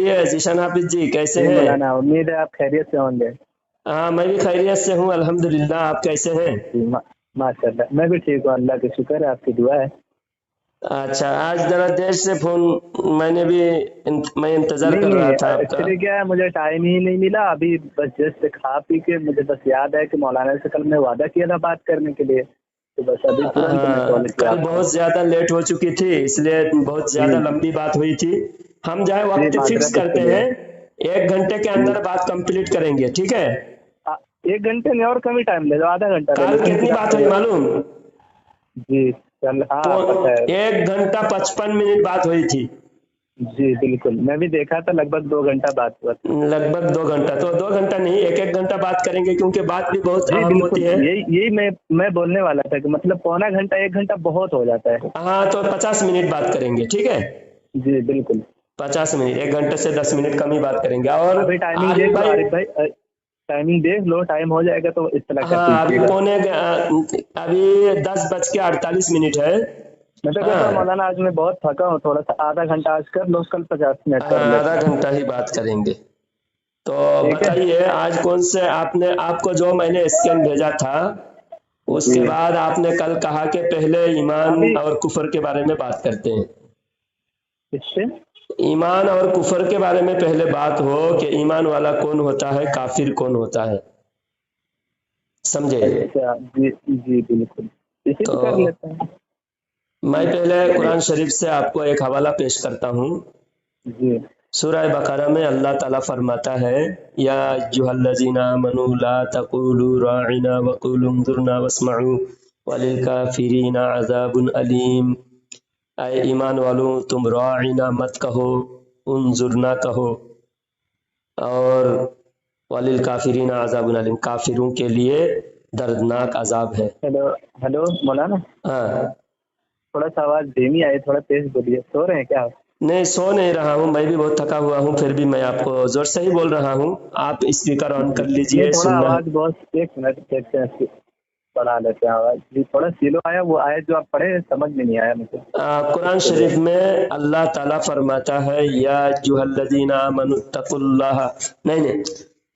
بولیے ذیشان حافظ جی، کیسے جی ہیں؟ مولانا، امید ہے آپ خیریت سے ہوں گے۔ ہاں میں بھی خیریت سے ہوں الحمدللہ، آپ کیسے ہیں؟ جی ماشاء اللہ، میں بھی ٹھیک ہوں، اللہ کا شکر ہے، آپ کی دعا ہے۔ اچھا، آج ذرا دیر سے فون میں نے بھی میں انتظار کر رہا تھا آپ کا۔ ایکچولی کیا ہے، مجھے ٹائم ہی نہیں ملا، ابھی بس جسٹ کھا پی کے مجھے بس یاد ہے کہ مولانا سے کل میں وعدہ کیا تھا بات کرنے کے لیے، تو بس ابھی ترنت میں کال کیا کل آپ کو۔ بہت زیادہ لیٹ ہو چکی تھی، اس لیے بہت زیادہ جی لمبی بات ہوئی تھی۔ ہم جو ہے جی وقت فکس معذرت اس کے کرتے لیے۔ ہیں، 1 گھنٹے کے جی اندر بات کمپلیٹ کریں گے، ٹھیک ہے؟ 1 گھنٹے میں اور کم ہی ٹائم لے لو، آدھا گھنٹہ لے لو، کل کیونکہ کتنی بات ہوئی معلوم؟ جی چل ہاں پتہ ہے۔ 1 گھنٹہ 55 منٹ بات ہوئی تھی، جی بالکل، میں بھی دیکھا تھا، لگ بھگ 2 گھنٹہ بات ہوا تھا۔ لگ بھگ 2 گھنٹہ، تو 2 گھنٹہ نہیں، 1 گھنٹہ بات کریں گے، کیونکہ بات بھی بہت جی اہم بالکل، ہوتی ہے۔ یہی میں بولنے والا تھا کہ مطلب پونا گھنٹہ 1 گھنٹہ بہت ہو جاتا ہے۔ ہاں تو 50 منٹ بات کریں گے، ٹھیک ہے؟ جی بالکل۔ 50 منٹ، 1 گھنٹے سے 10 منٹ کم ہی بات کریں گے۔ اور ابھی ٹائمنگ عارف دیکھ لو بھائی، عارف بھائی، ٹائمنگ دیکھ لو، ٹائم ہو جائے گا تو اطلاع کر ہاں دیجیے گا۔ ابھی 10:48 ہے۔ میں تو کہتا ہاں ہوں مولانا، آج میں بہت تھکا ہوں، تھوڑا سا آدھا گھنٹہ آج کر لو، کل 50 منٹ کر ہاں، لیتے آدھا ہیں، گھنٹہ ہی بات کریں گے۔ تو ٹھیک ہے؟ بتائیے آج کون سے آپ کو جو میں نے اسکین بھیجا تھا، اس جی کے بعد آپ نے کل کہا کہ پہلے ایمان ابھی اور کفر کے بارے میں بات کرتے ہیں۔ اس سے ایمان اور کفر کے بارے میں پہلے بات ہو کہ ایمان والا کون ہوتا ہے، کافر کون ہوتا ہے، سمجھے؟ اچھا جی جی بالکل، اسی تو پہ کر لیتے ہیں۔ میں پہلے قرآن شریف سے آپ کو ایک حوالہ پیش کرتا ہوں۔ جی سورہ بقرہ میں اللہ تعالیٰ فرماتا ہے، یا ایھا الذین آمنوا لا تقولوا راعنا وقولوا انظرنا واسمعوا وللکافرین عذاب علیم۔ اے ایمان والو، تم راعنا مت کہو، انظرنا کہو، اور وللکافرین عذاب علیم، کافروں کے لیے دردناک عذاب ہے۔ ہیلو مولانا، ہاں، تھوڑا سا آواز دھیمی آئی، تھوڑا تیز بولیے، سو رہے ہیں کیا آپ؟ نہیں سو نہیں رہا ہوں، میں بھی بہت تھکا ہوا ہوں، پھر بھی میں آپ کو زور سے ہی بول رہا ہوں۔ آپ اسپیکر آن کر نہیں لیجئے، تھوڑا سننا ہے۔ آواز بہت، 1 منٹ دیکھتے ہیں، بڑھا لیتے ہیں آواز جی، تھوڑا سلو آیا، وہ آئے جو آپ پڑھے سمجھ میں نہیں آیا مجھے قرآن اس شریف لیے۔ میں اللہ تعالیٰ فرماتا ہے، یا ایھا الذین آمنوا اتقوا اللہ، نہیں،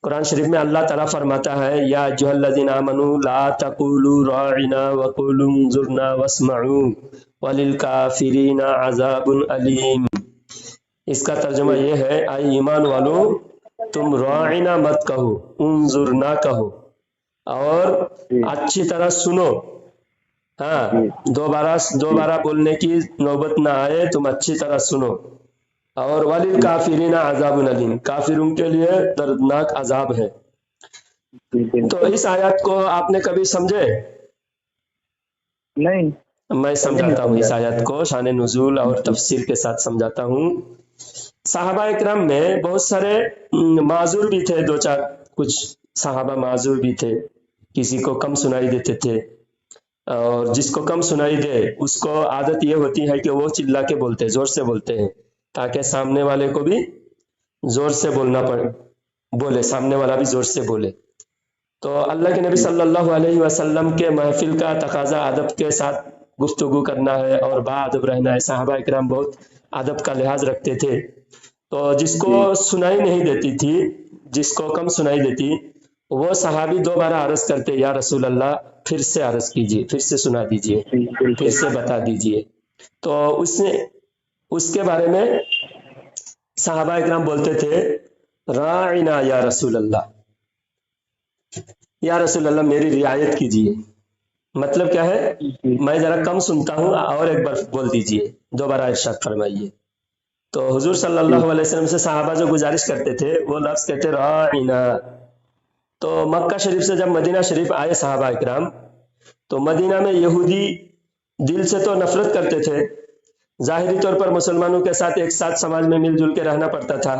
قرآن شریف میں اللہ تعالیٰ فرماتا ہے، یا ایھا الذین آمنوا لا تقولوا راعنا وقولوا انظرنا واسمعوا وللکافرین عذاب علیم۔ اس کا ترجمہ یہ ہے، اے ایمان والو، تم راعنا مت کہو، انظرنا کہو، اور جی اچھی طرح سنو۔ ہاں، جی جی دوبارہ بولنے کی نوبت نہ آئے، تم اچھی طرح سنو۔ اور وللکافرین عذاب علیم، کافروں کے لیے دردناک عذاب ہے۔ جی تو بالکل۔ اس آیات کو آپ نے کبھی سمجھے؟ نہیں میں کبھی نہیں سمجھاتا ہوں سمجھا۔ اس آیت کو، شان نزول اور جی تفسیر کے ساتھ سمجھاتا ہوں۔ صحابہ اکرام میں بہت سارے معذور بھی تھے، 2 4 کچھ صحابہ معذور بھی تھے، کسی کو کم سنائی دیتے تھے، اور جس کو کم سنائی دے اس کو عادت یہ ہوتی ہے کہ وہ چلا کے بولتے، زور سے بولتے ہیں، تاکہ سامنے والے کو بھی زور سے بولنا بولے، سامنے والا بھی زور سے بولے۔ تو اللہ کے نبی صلی اللہ علیہ وسلم کے محفل کا تقاضا ادب کے ساتھ گفتگو کرنا ہے اور با ادب رہنا ہے۔ صحابہ اکرام بہت ادب کا لحاظ رکھتے تھے، تو جس کو جی سنائی نہیں دیتی تھی، جس کو کم سنائی دیتی، وہ صحابی دوبارہ عرض کرتے، یا رسول اللہ پھر سے عرض کیجئے، پھر سے سنا دیجئے، جی پھر بالکل۔ سے بتا دیجئے۔ تو اس کے بارے میں صحابہ اکرام بولتے تھے، راعنا یا رسول اللہ، یا رسول اللہ میری رعایت کیجئے۔ مطلب کیا ہے، جی میں ذرا کم سنتا ہوں، اور ایک بار بول دیجئے، دوبارہ ارشاد فرمائیے۔ تو حضور صلی جی اللہ علیہ وسلم سے صحابہ جو گزارش کرتے تھے، وہ لفظ کہتے راعنا۔ تو مکہ شریف سے جب مدینہ شریف آئے صحابہ اکرام، تو مدینہ میں یہودی دل سے تو نفرت کرتے تھے، ظاہری طور پر مسلمانوں کے ساتھ ایک ساتھ سماج میں مل جل کے رہنا پڑتا تھا،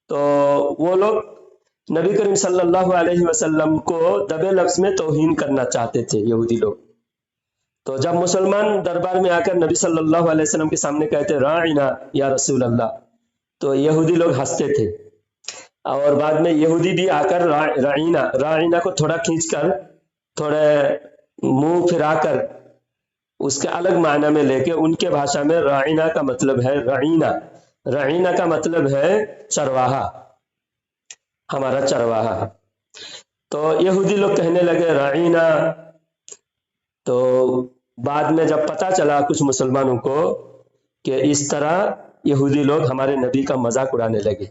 تو وہ لوگ نبی کریم صلی اللہ علیہ وسلم کو دبے لفظ میں توہین کرنا چاہتے تھے یہودی لوگ۔ تو جب مسلمان دربار میں آ کر نبی صلی اللہ علیہ وسلم کے سامنے کہتے راعنا یا رسول اللہ، تو یہودی لوگ ہنستے تھے، اور بعد میں یہودی بھی آ کر راعنا کو تھوڑا کھینچ کر، تھوڑے منہ پھرا کر، اس کے الگ معنی میں لے کے، ان کے بھاشا میں راعنا کا مطلب ہے رعینا، रईना का मतलब है चरवाहा, हमारा चरवाहा। तो यहूदी लोग कहने लगे रईना। तो बाद में जब पता चला कुछ मुसलमानों को कि इस तरह यहूदी लोग हमारे नबी का मजाक उड़ाने लगे,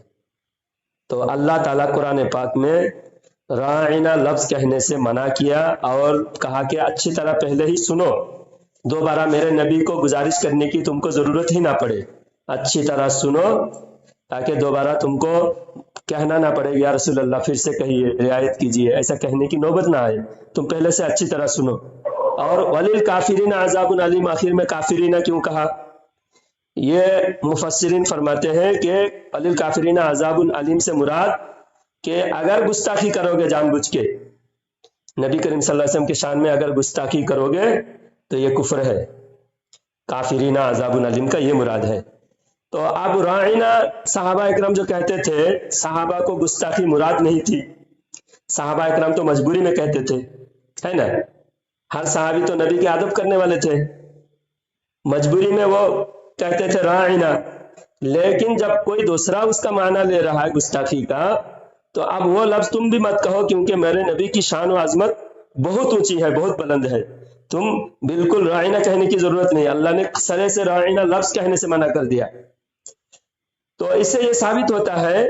तो अल्लाह ताला कुरान पाक में राइना लफ्ज कहने से मना किया और कहा कि अच्छी तरह पहले ही सुनो, दोबारा मेरे नबी को गुजारिश करने की तुमको जरूरत ही ना पड़े, अच्छी तरह सुनो ताकि दोबारा तुमको कहना ना पड़े या रसूल अल्लाह फिर से कहिए, रियायत कीजिए, ऐसा कहने की नौबत ना आए, तुम पहले से अच्छी तरह सुनो। और वलिल काफिरीन अज़ाबुन अलीम, आखिर में काफिरीना क्यों कहा? ये मुफस्सिरीन फरमाते हैं कि वलिल काफिरीन अज़ाबुन अलीम से मुराद कि अगर गुस्ताखी करोगे जानबूझ के नबी करीम सल्लल्लाहु अलैहि वसल्लम के शान में, अगर गुस्ताखी करोगे तो ये कुफ्र है। काफिरीना अज़ाबुन अलीम का ये मुराद है। तो अब राइना सहाबा इकराम जो कहते थे, सहाबा को गुस्ताखी मुराद नहीं थी, सहाबा इकराम तो मजबूरी में कहते थे, है ना। हर सहाबी तो नबी के अदब करने वाले थे, मजबूरी में वो कहते थे राइना। लेकिन जब कोई दूसरा उसका माना ले रहा है गुस्ताखी का, तो अब वो लफ्ज तुम भी मत कहो, क्योंकि मेरे नबी की शान और आजमत बहुत ऊंची है, बहुत बुलंद है, तुम बिल्कुल राइना कहने की जरूरत नहीं। अल्लाह ने सरे से राइना लफ्ज कहने से मना कर दिया। तो इससे ये साबित होता है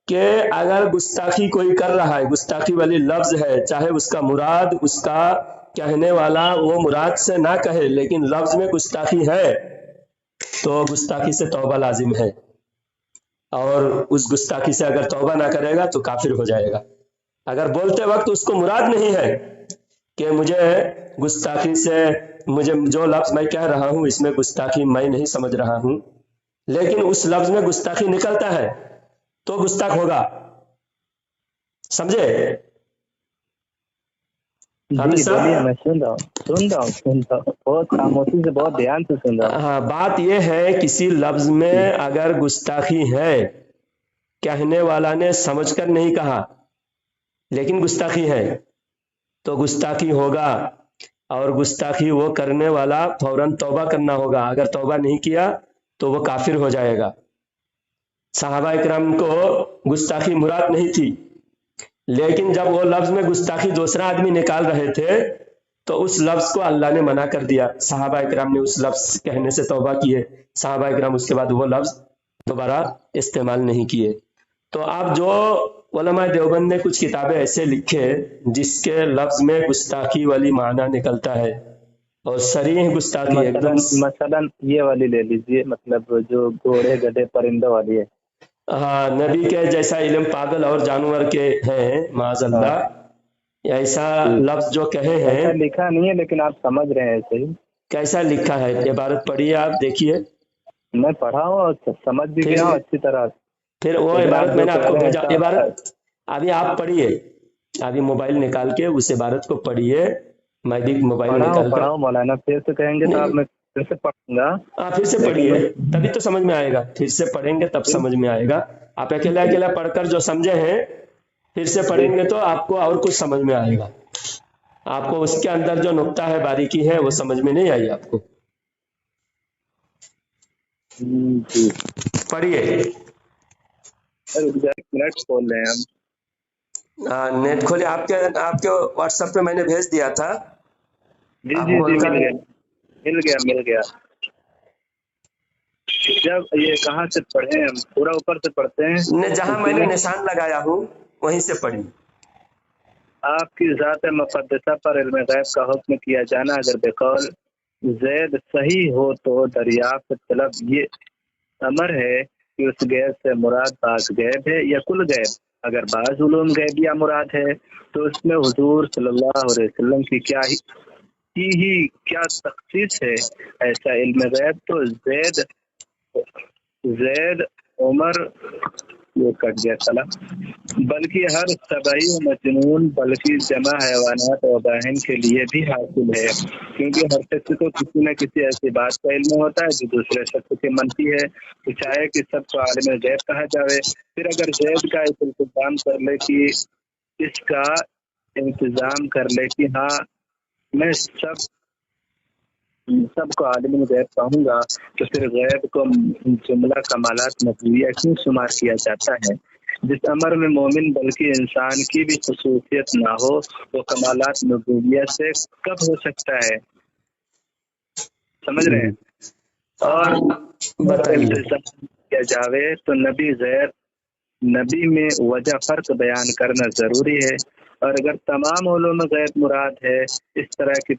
कि अगर गुस्ताखी कोई कर रहा है, गुस्ताखी वाली लफ्ज है, चाहे उसका मुराद, उसका कहने वाला वो मुराद से ना कहे, लेकिन लफ्ज में गुस्ताखी है, तो गुस्ताखी से तौबा लाजिम है। और उस गुस्ताखी से अगर तौबा ना करेगा तो काफिर हो जाएगा। अगर बोलते वक्त उसको मुराद नहीं है कि मुझे गुस्ताखी से, मुझे जो लफ्ज मैं कह रहा हूं इसमें गुस्ताखी मैं नहीं समझ रहा हूं, लेकिन उस लफ्ज में गुस्ताखी निकलता है, तो गुस्ताख होगा। समझे? जी बोलिए, मैं सुन रहा हूँ, बहुत खामोशी से, बहुत ध्यान से सुन रहा हूँ। हाँ, बात यह है किसी लफ्ज में अगर गुस्ताखी है, कहने वाला ने समझकर नहीं कहा लेकिन गुस्ताखी है, तो गुस्ताखी होगा, और गुस्ताखी वो करने वाला फौरन तौबा करना होगा। अगर तौबा नहीं किया तो वो काफिर हो जाएगा। सहाबा इकराम को गुस्ताखी मुराद नहीं थी, लेकिन जब वो लफ्ज में गुस्ताखी दूसरा आदमी निकाल रहे थे तो उस लफ्ज को अल्लाह ने मना कर दिया। सहाबा इकराम ने उस लफ्ज कहने से तौबा किए, सहाबा इकराम उसके बाद वो लफ्ज दोबारा इस्तेमाल नहीं किए। तो अब जो उलमा देवबंद ने कुछ किताबें ऐसे लिखे जिसके लफ्ज में गुस्ताखी वाली माना निकलता है, और सरीह गुस्ताखी एकदम, मसलन ये वाली ले लीजिए, मतलब जो घोड़े गधे परिंदों वाली है। हाँ, नबी के जैसा इल्म पागल और जानवर के हैं माज़अल्लाह, ऐसा लफ्ज जो कहे हैं। ऐसा लिखा नहीं है लेकिन आप समझ रहे हैं सही। कैसा लिखा है? इबारत पढ़िए, आप देखिए। मैं पढ़ा हूँ और समझ भी गया हूँ अच्छी तरह। फिर वो इबारत मैंने आपको भेजा, इबारत अभी आप पढ़िए, अभी मोबाइल निकाल के उस इबारत को पढ़िए। मैं भी मोबाइल निकाल पढ़ा हूँ मौलाना, फिर से कहेंगे तो आप, मैं फिर से पढ़ूंगा। हाँ, फिर से पढ़िए, तभी तो समझ में आएगा। फिर से पढ़ेंगे तब समझ में आएगा। आप अकेला अकेला पढ़कर जो समझे हैं, फिर से पढ़ेंगे तो आपको और कुछ समझ में आएगा। आपको उसके अंदर जो नुक्ता है, बारीकी है, वो समझ में नहीं आई आपको। पढ़िए। नेट खोल रहे हैं हम। नेट खोले, आपके व्हाट्सएप पे मैंने भेज दिया था। जी जी जी, मिल गया। जब ये कहाँ से पढ़े हम? पूरा ऊपर से पढ़ते हैं, जहाँ मैंने निशान लगाया हूँ वहीं से पढ़ी। आपकी ज़ात मुक़द्दसा पर इल्म गैब का हुक्म किया जाना, अगर बेकौल ज़ैद सही हो तो दरियाफ्त तलब। ये अमर है कि उस गैब से मुराद बाज़ गैब है या कुल गैब। अगर बाज़ उलूम गैबिया मुराद है तो उसमें हुजूर सल्लल्लाहु अलैहि वसल्लम की क्या तख़सीस है। ऐसा इल्म गैब तो ज़ैद उमर, ये कट गया साला, बल्कि हर सबई मजनून, बल्कि जमा हैवानात और बाहिन के लिए भी हासिल है, क्योंकि हर शख्स को किसी न किसी ऐसी बात का इल्म होता है जो दूसरे शख्स के मनफी है, तो चाहे कि सबको आलिम गैब कहा जाए। फिर अगर ज़ैद का इंतजाम कर ले कि हाँ मैं सब सबको आलिम गैब कहूँगा, तो फिर गैब को जुमला कमालात नबूविया क्यों शुमार किया जाता है? जिस अमर में मोमिन बल्कि इंसान की भी खसूसियत ना हो, वो कमालात नबूविया से कब हो सकता है? समझ रहे हैं? और बताइए। इल्तिज़ाम किया जावे तो नबी में वजह फर्क बयान करना जरूरी है, और अगर तमाम उलूम गैब मुराद है इस तरह की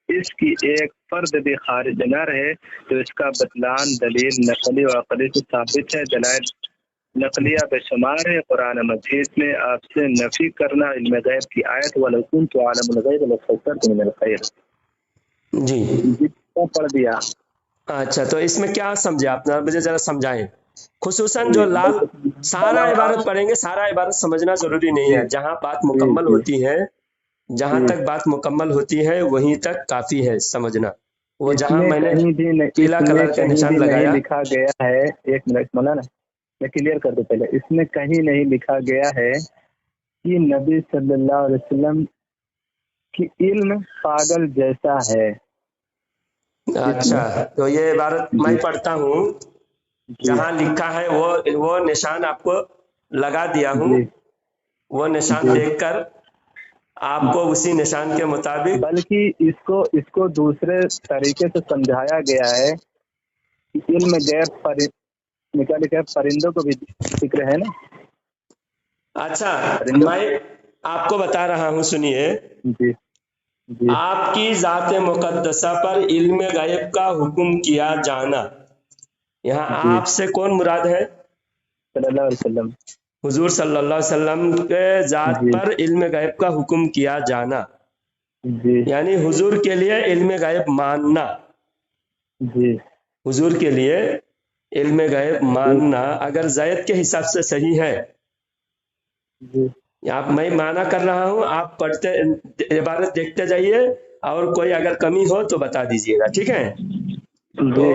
इसकी एक फर्द भी खारिज न रहे, तो इसका बतलान दलील नकली व अक़ली से साबित है। दलाइल नकलिया बेशुमार है। कुरान मजीद में आपसे नफी करना इल्म गैब की आयत वलौ कुन्तु आलमुल गैब लस्तक्सरतु मिनल खैर जी जितना पढ़ दिया। अच्छा, तो इसमें क्या समझे आप, मुझे जरा समझाएं। खुसूसन जो लाल सारा इबारत पढ़ेंगे, सारा इबारत समझना जरूरी नहीं है। जहां बात मुकम्मल होती है, जहां तक बात मुकम्मल होती है वहीं तक काफी है समझना। वो जहां मैंने पीला कलर का निशान लगाया, लिखा गया है, एक मिनट मौलाना मैं क्लियर कर दूं पहले, इसमें कहीं नहीं लिखा गया है कि नबी सल्लल्लाहु अलैहि वसल्लम की इल्म पागल जैसा है। अच्छा, तो ये इबारत मैं पढ़ता हूँ, जहां लिखा है वो निशान आपको लगा दिया हूँ। वो निशान देखकर आपको उसी निशान के मुताबिक, बल्कि इसको दूसरे तरीके से समझाया गया है कि इल्म गैब निकाल के परिंदों को भी जिक्र है ना। अच्छा, मैं आपको बता रहा हूँ, सुनिए। जी जी। आपकी ज़ात मुक़द्दसा पर इल्म गायब का हुक्म किया जाना, यहाँ आपसे कौन मुराद है? सल्लल्लाहु अलैहि वसल्लम, हुजूर सल्लल्लाहु अलैहि वसल्लम के ज़ात पर इल्म गायब का हुक्म किया जाना, जी यानी हुजूर के लिए इल्म गायब मानना। जी, हुजूर के लिए इल्म गायब मानना अगर ज़ैद के हिसाब से सही है, आप, मैं माना कर रहा हूँ, आप पढ़ते इबारत देखते जाइए, और कोई अगर कमी हो तो बता दीजिएगा, ठीक है? तो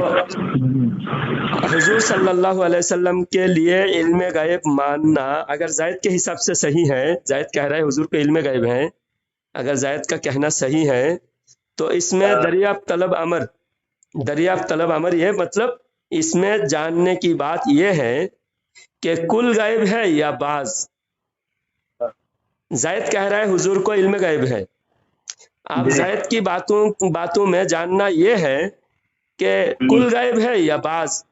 हुजूर सल्लल्लाहु अलैहि वसल्लम के लिए इल्म गायब मानना अगर ज़ैद के हिसाब से सही है, ज़ैद कह रहा है हुजूर को इल्म गायब है, अगर ज़ैद का कहना सही है, तो इसमें दरियाफ्त तलब अमर, ये मतलब इसमें जानने की बात यह है कि कुल गायब है या बाज। ज़ैद कह रहा है हुजूर को इल्म गायब है। अब ज़ैद की बातों में जानना यह है कि कुल गायब है या बाज।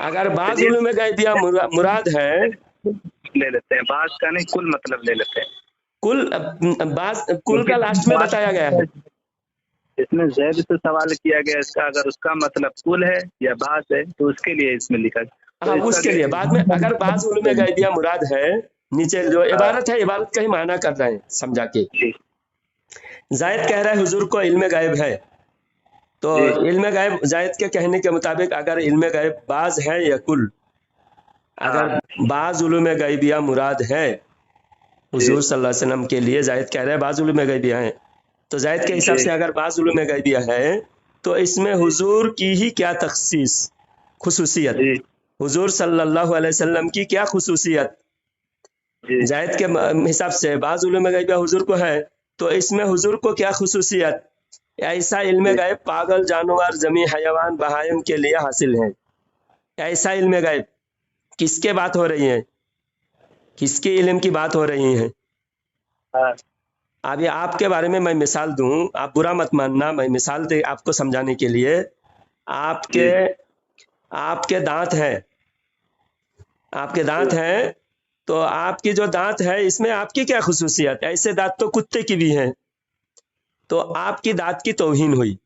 अगर बाज उलूम गायबिया मुराद है, ले लेते हैं बाज का नहीं, कुल मतलब ले लेते हैं। कुल का लास्ट में बताया गया है। इसमें ज़ैद से सवाल किया गया, इसका अगर उसका मतलब कुल है या बाज है तो उसके लिए इसमें लिखा। हाँ, उसके लिए बाद में अगर बाज उलूम गायबिया मुराद है, नीचे जो इबारत है, इबारत का ही माना कर रहे हैं समझा के। ज़ैद कह रहा है हुजूर को इल्म गायब है, तो इल्म गायब ज़ैद के कहने के मुताबिक अगर इल्म गायब बाज है या कुल, अगर बाज उलूम गायबिया मुराद है हुजूर सल्लल्लाहु अलैहि वसल्लम के लिए, ज़ैद कह रहे हैं बाज उलूम गायबिया है, तो ज़ैद के हिसाब से अगर बाज उलूम गायबिया है तो इसमें हुजूर की ही क्या तखसीस, खुसूसियत, हुजूर सल्लल्लाहु अलैहि वसल्लम की क्या खुसूसियत, ज़ैद के हिसाब से बाज उलूम गायबिया हुजूर को है, तो इसमें हुजूर को क्या खुसूसियत, ऐसा इल्म गायब पागल जानवर जमी हयावान बहायम के लिए हासिल है। ऐसा इल्म गायब किसके बात हो रही है, किसके इल्म की बात हो रही है? अभी आपके बारे में मैं मिसाल दूं, आप बुरा मत मानना, मैं मिसाल दे आपको समझाने के लिए। आपके दांत है, आपके दांत है, तो आपकी जो दांत है इसमें आपकी क्या खुसूसियत? ऐसे दांत तो कुत्ते की भी हैं, तो आपकी दांत की तौहीन हुई।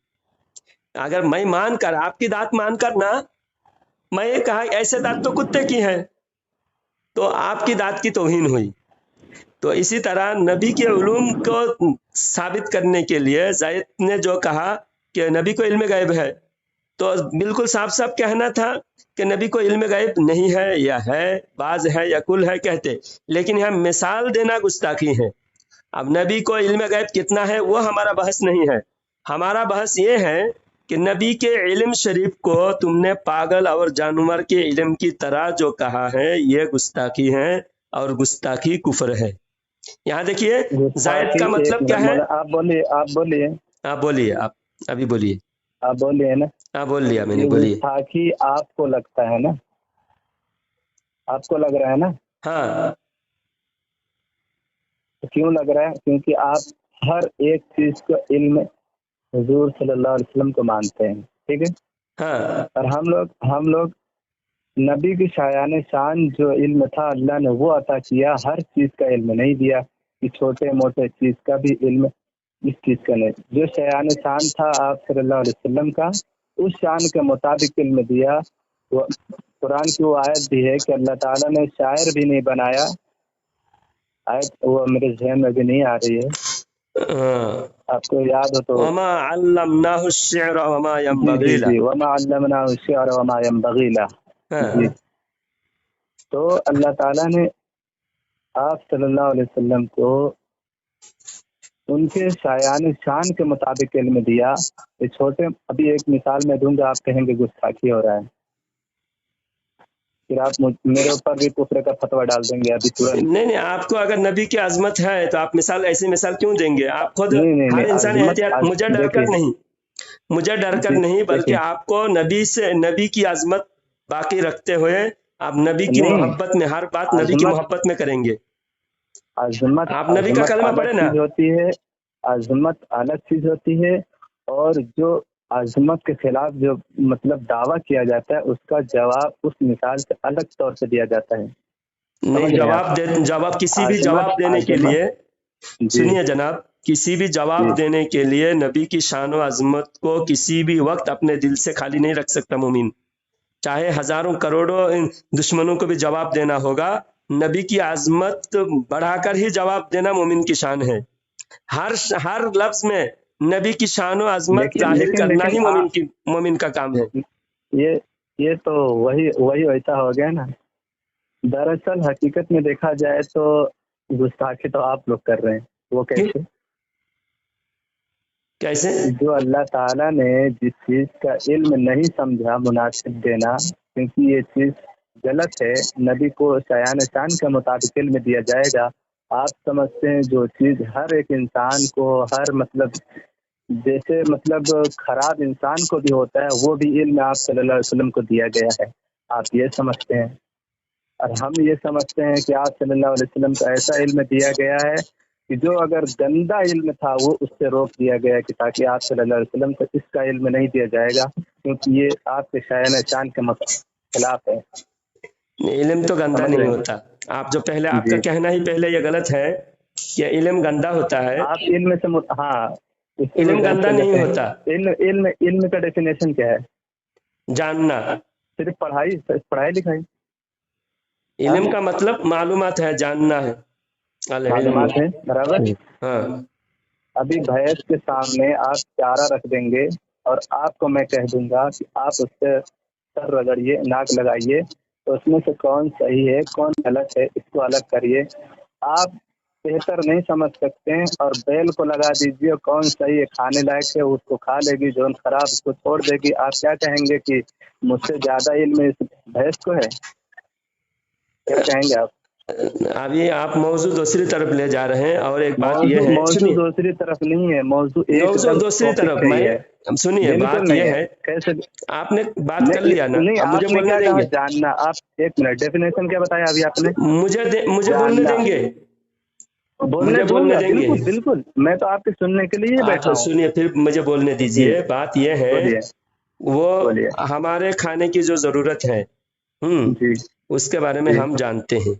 अगर मैं मानकर, आपकी दांत मानकर ना, मैं कहा ऐसे दांत तो कुत्ते की हैं, तो आपकी दांत की तौहीन हुई। तो इसी तरह नबी के उलूम को साबित करने के लिए ज़ैद ने जो कहा कि नबी को इल्म गायब है, तो बिल्कुल साफ साफ कहना था कि नबी को इल्म गायब नहीं है, या है, बाज है या कुल है कहते, लेकिन यहाँ मिसाल देना गुस्ताखी है। अब नबी को इल्म गायब कितना है वो हमारा बहस नहीं है, हमारा बहस ये है कि नबी के इल्म शरीफ को तुमने पागल और जानवर के इल्म की तरह जो कहा है, ये गुस्ताखी है और गुस्ताखी कुफ्र है। यहाँ देखिए ज़ैद का मतलब क्या है? आप बोलिए आप बोलिए। आप अभी बोलिए। आप बोल रहे हैं ना, हाँ बोल लिया मैंने, ये बोलिए। गुस्ताखी आपको लगता है ना, आपको लग रहा है ना, हाँ तो क्यों लग रहा है? क्योंकि आप हर एक चीज का इल्म हुजूर सल्लल्लाहु अलैहि वसल्लम को मानते हैं, ठीक है। हाँ और हम लोग नबी की शायान शान जो इल्म था अल्लाह ने वो अता किया, हर चीज का इल्म नहीं दिया कि छोटे मोटे चीज का भी इल्म इस चीज का नहीं। जो शायान शान था आप सल्लल्लाहु अलैहि वसल्लम का, उस शान के मुताबिक इल्म दिया। वो कुरान की वो आयत भी है कि अल्लाह ताला ने शायर भी नहीं बनाया, आयत वो मेरे ज़हन में भी नहीं आ रही है, हाँ। आपको याद हो तो। वमा अल्लमनाहु शिअर वमा जी यंबगी जी ला। जी, वमा अल्लमनाहु शिअर वमा यंबगी लह। जी, हाँ तो अल्लाह ताला ने आप सल्लल्लाहु अलैहि वसल्लम को उनके शायान शान के मुताबिक इल्म दिया। ये छोटे, अभी एक मिसाल मैं दूंगा, आप कहेंगे गुस्ताखी हो रहा है, फिर आप मेरे ऊपर भी कुफर का फतवा डाल देंगे अभी तुरंत। नहीं नहीं, आपको अगर नबी की आजमत है तो आप मिसाल, ऐसी मिसाल क्यों देंगे? आप खुद, नहीं नहीं नहीं, हर इंसान आजमत एहतियात, मुझे डर कर देखिए, नहीं, मुझे डर कर नहीं, बल्कि देखिए, आपको नबी से, नबी की आजमत बाकी रखते हुए आप नबी की नहीं, मोहब्बत में, हर बात नबी की आजमत मोहब्बत में करेंगे। आजमत आप नबी का आजमत कलमा अलग पढ़े ना। चीज होती है, आजमत अलग चीज होती है, और जो आजमत के खिलाफ जो मतलब दावा किया जाता है उसका जवाब उस मिसाल से अलग तौर से दिया जाता है। नहीं, समझ रहे हैं आप? जवाब किसी भी आजमत जवाब देने के आजमत लिए, जी सुनिए जनाब, किसी भी जवाब जी देने के लिए नबी की शान व अजमत को किसी भी वक्त अपने दिल से खाली नहीं रख सकता मोमिन। चाहे हजारों करोड़ों दुश्मनों को भी जवाब देना होगा, नबी की आजमत बढ़ाकर ही जवाब देना मोमिन की शान है। हर लफ्ज में नबी की शान व अजमत लेकिन जाहिर लेकिन करना लेकिन ही मोमिन का काम है। ये ये तो वही वही वैसा हो गया ना। दरअसल हकीकत में देखा जाए तो गुस्ताखी तो आप लोग कर रहे हैं। वो क्यों? कैसे? कैसे? जो अल्लाह ताला ने जिस चीज का इल्म नहीं समझा मुनासिब देना, क्योंकि ये चीज गलत है, नबी को शायान शान के मुताबिक इल्म दिया जाएगा। आप समझते हैं जो चीज हर एक इंसान को, हर मतलब जैसे मतलब खराब इंसान को भी होता है, वो भी इल्म आप सल्लल्लाहु अलैहि वसल्लम को दिया गया है, आप ये समझते हैं। और हम ये समझते हैं कि आप सल्लल्लाहु अलैहि वसल्लम को ऐसा इल्म दिया गया है कि जो अगर गंदा इल्म था वो उससे रोक दिया गया, कि ताकि आप सल्लल्लाहु अलैहि वसल्लम को इसका इल्म नहीं दिया जाएगा, क्योंकि ये आपके शायान शान के खिलाफ है। इल्म तो गंदा समझ नहीं रहे होता। आप जो पहले, हैं? आपका जी, कहना ही पहले ये गलत है कि इल्म गंदा होता है। आप इल्म से हाँ, इसी इल्म वजह गंदा से नहीं लेते होता। हैं। इल्म इल्म इल्म का डेफिनेशन क्या है? जानना। सिर्फ पढ़ाई, पढ़ाई लिखाई। हाँ, इल्म का मतलब मालूमात है, जानना है। अल इल्म। मालूमात है, बराबर। हाँ अभी भैंस के सामने आप चारा रख देंगे और आपको मैं कह दूंगा कि आप उससे सर रगड़िए, नाक लगाइए, तो उसमें से कौन सही है कौन गलत है इसको अलग करिए। आप बेहतर नहीं समझ सकते हैं, और बैल को लगा दीजिए, कौन सही है खाने लायक है उसको खा लेगी, जो खराब उसको छोड़ देगी। आप क्या कहेंगे कि मुझसे ज्यादा इल्म इस भैंस को है? क्या कहेंगे आप? अभी आप मौजू दूसरी तरफ ले जा रहे हैं, और एक बात यह है, मौजू सुनिए, दूसरी तरफ नहीं है, मौजू मौजू एकदम दूसरी टॉपिक तरफ, पे ही है। मैं सुनिए, बिल्कुल बात नहीं यह है। है, कैसे? आपने बात कर लिया ना, नहीं, अब मुझे आपने बोलने क्या कहा? देंगे? जानना। आप एक मिनट, डेफिनेशन क्या बताया अभी आपने? मुझे बोलने जानना। देंगे? बोलने मुझे बोलने दूंगा, देंगे? बिल्कुल बिल्कुल, मैं तो आपके सुनने के लिए ही बैठा अच्छा हूँ। सुनिए, फिर मुझे बोलने जी, दीजिए। बात यह है, बोलिए वो बोलिए। हमारे खाने की जो जरूरत है, जी उसके बारे में जी हम जानते हैं।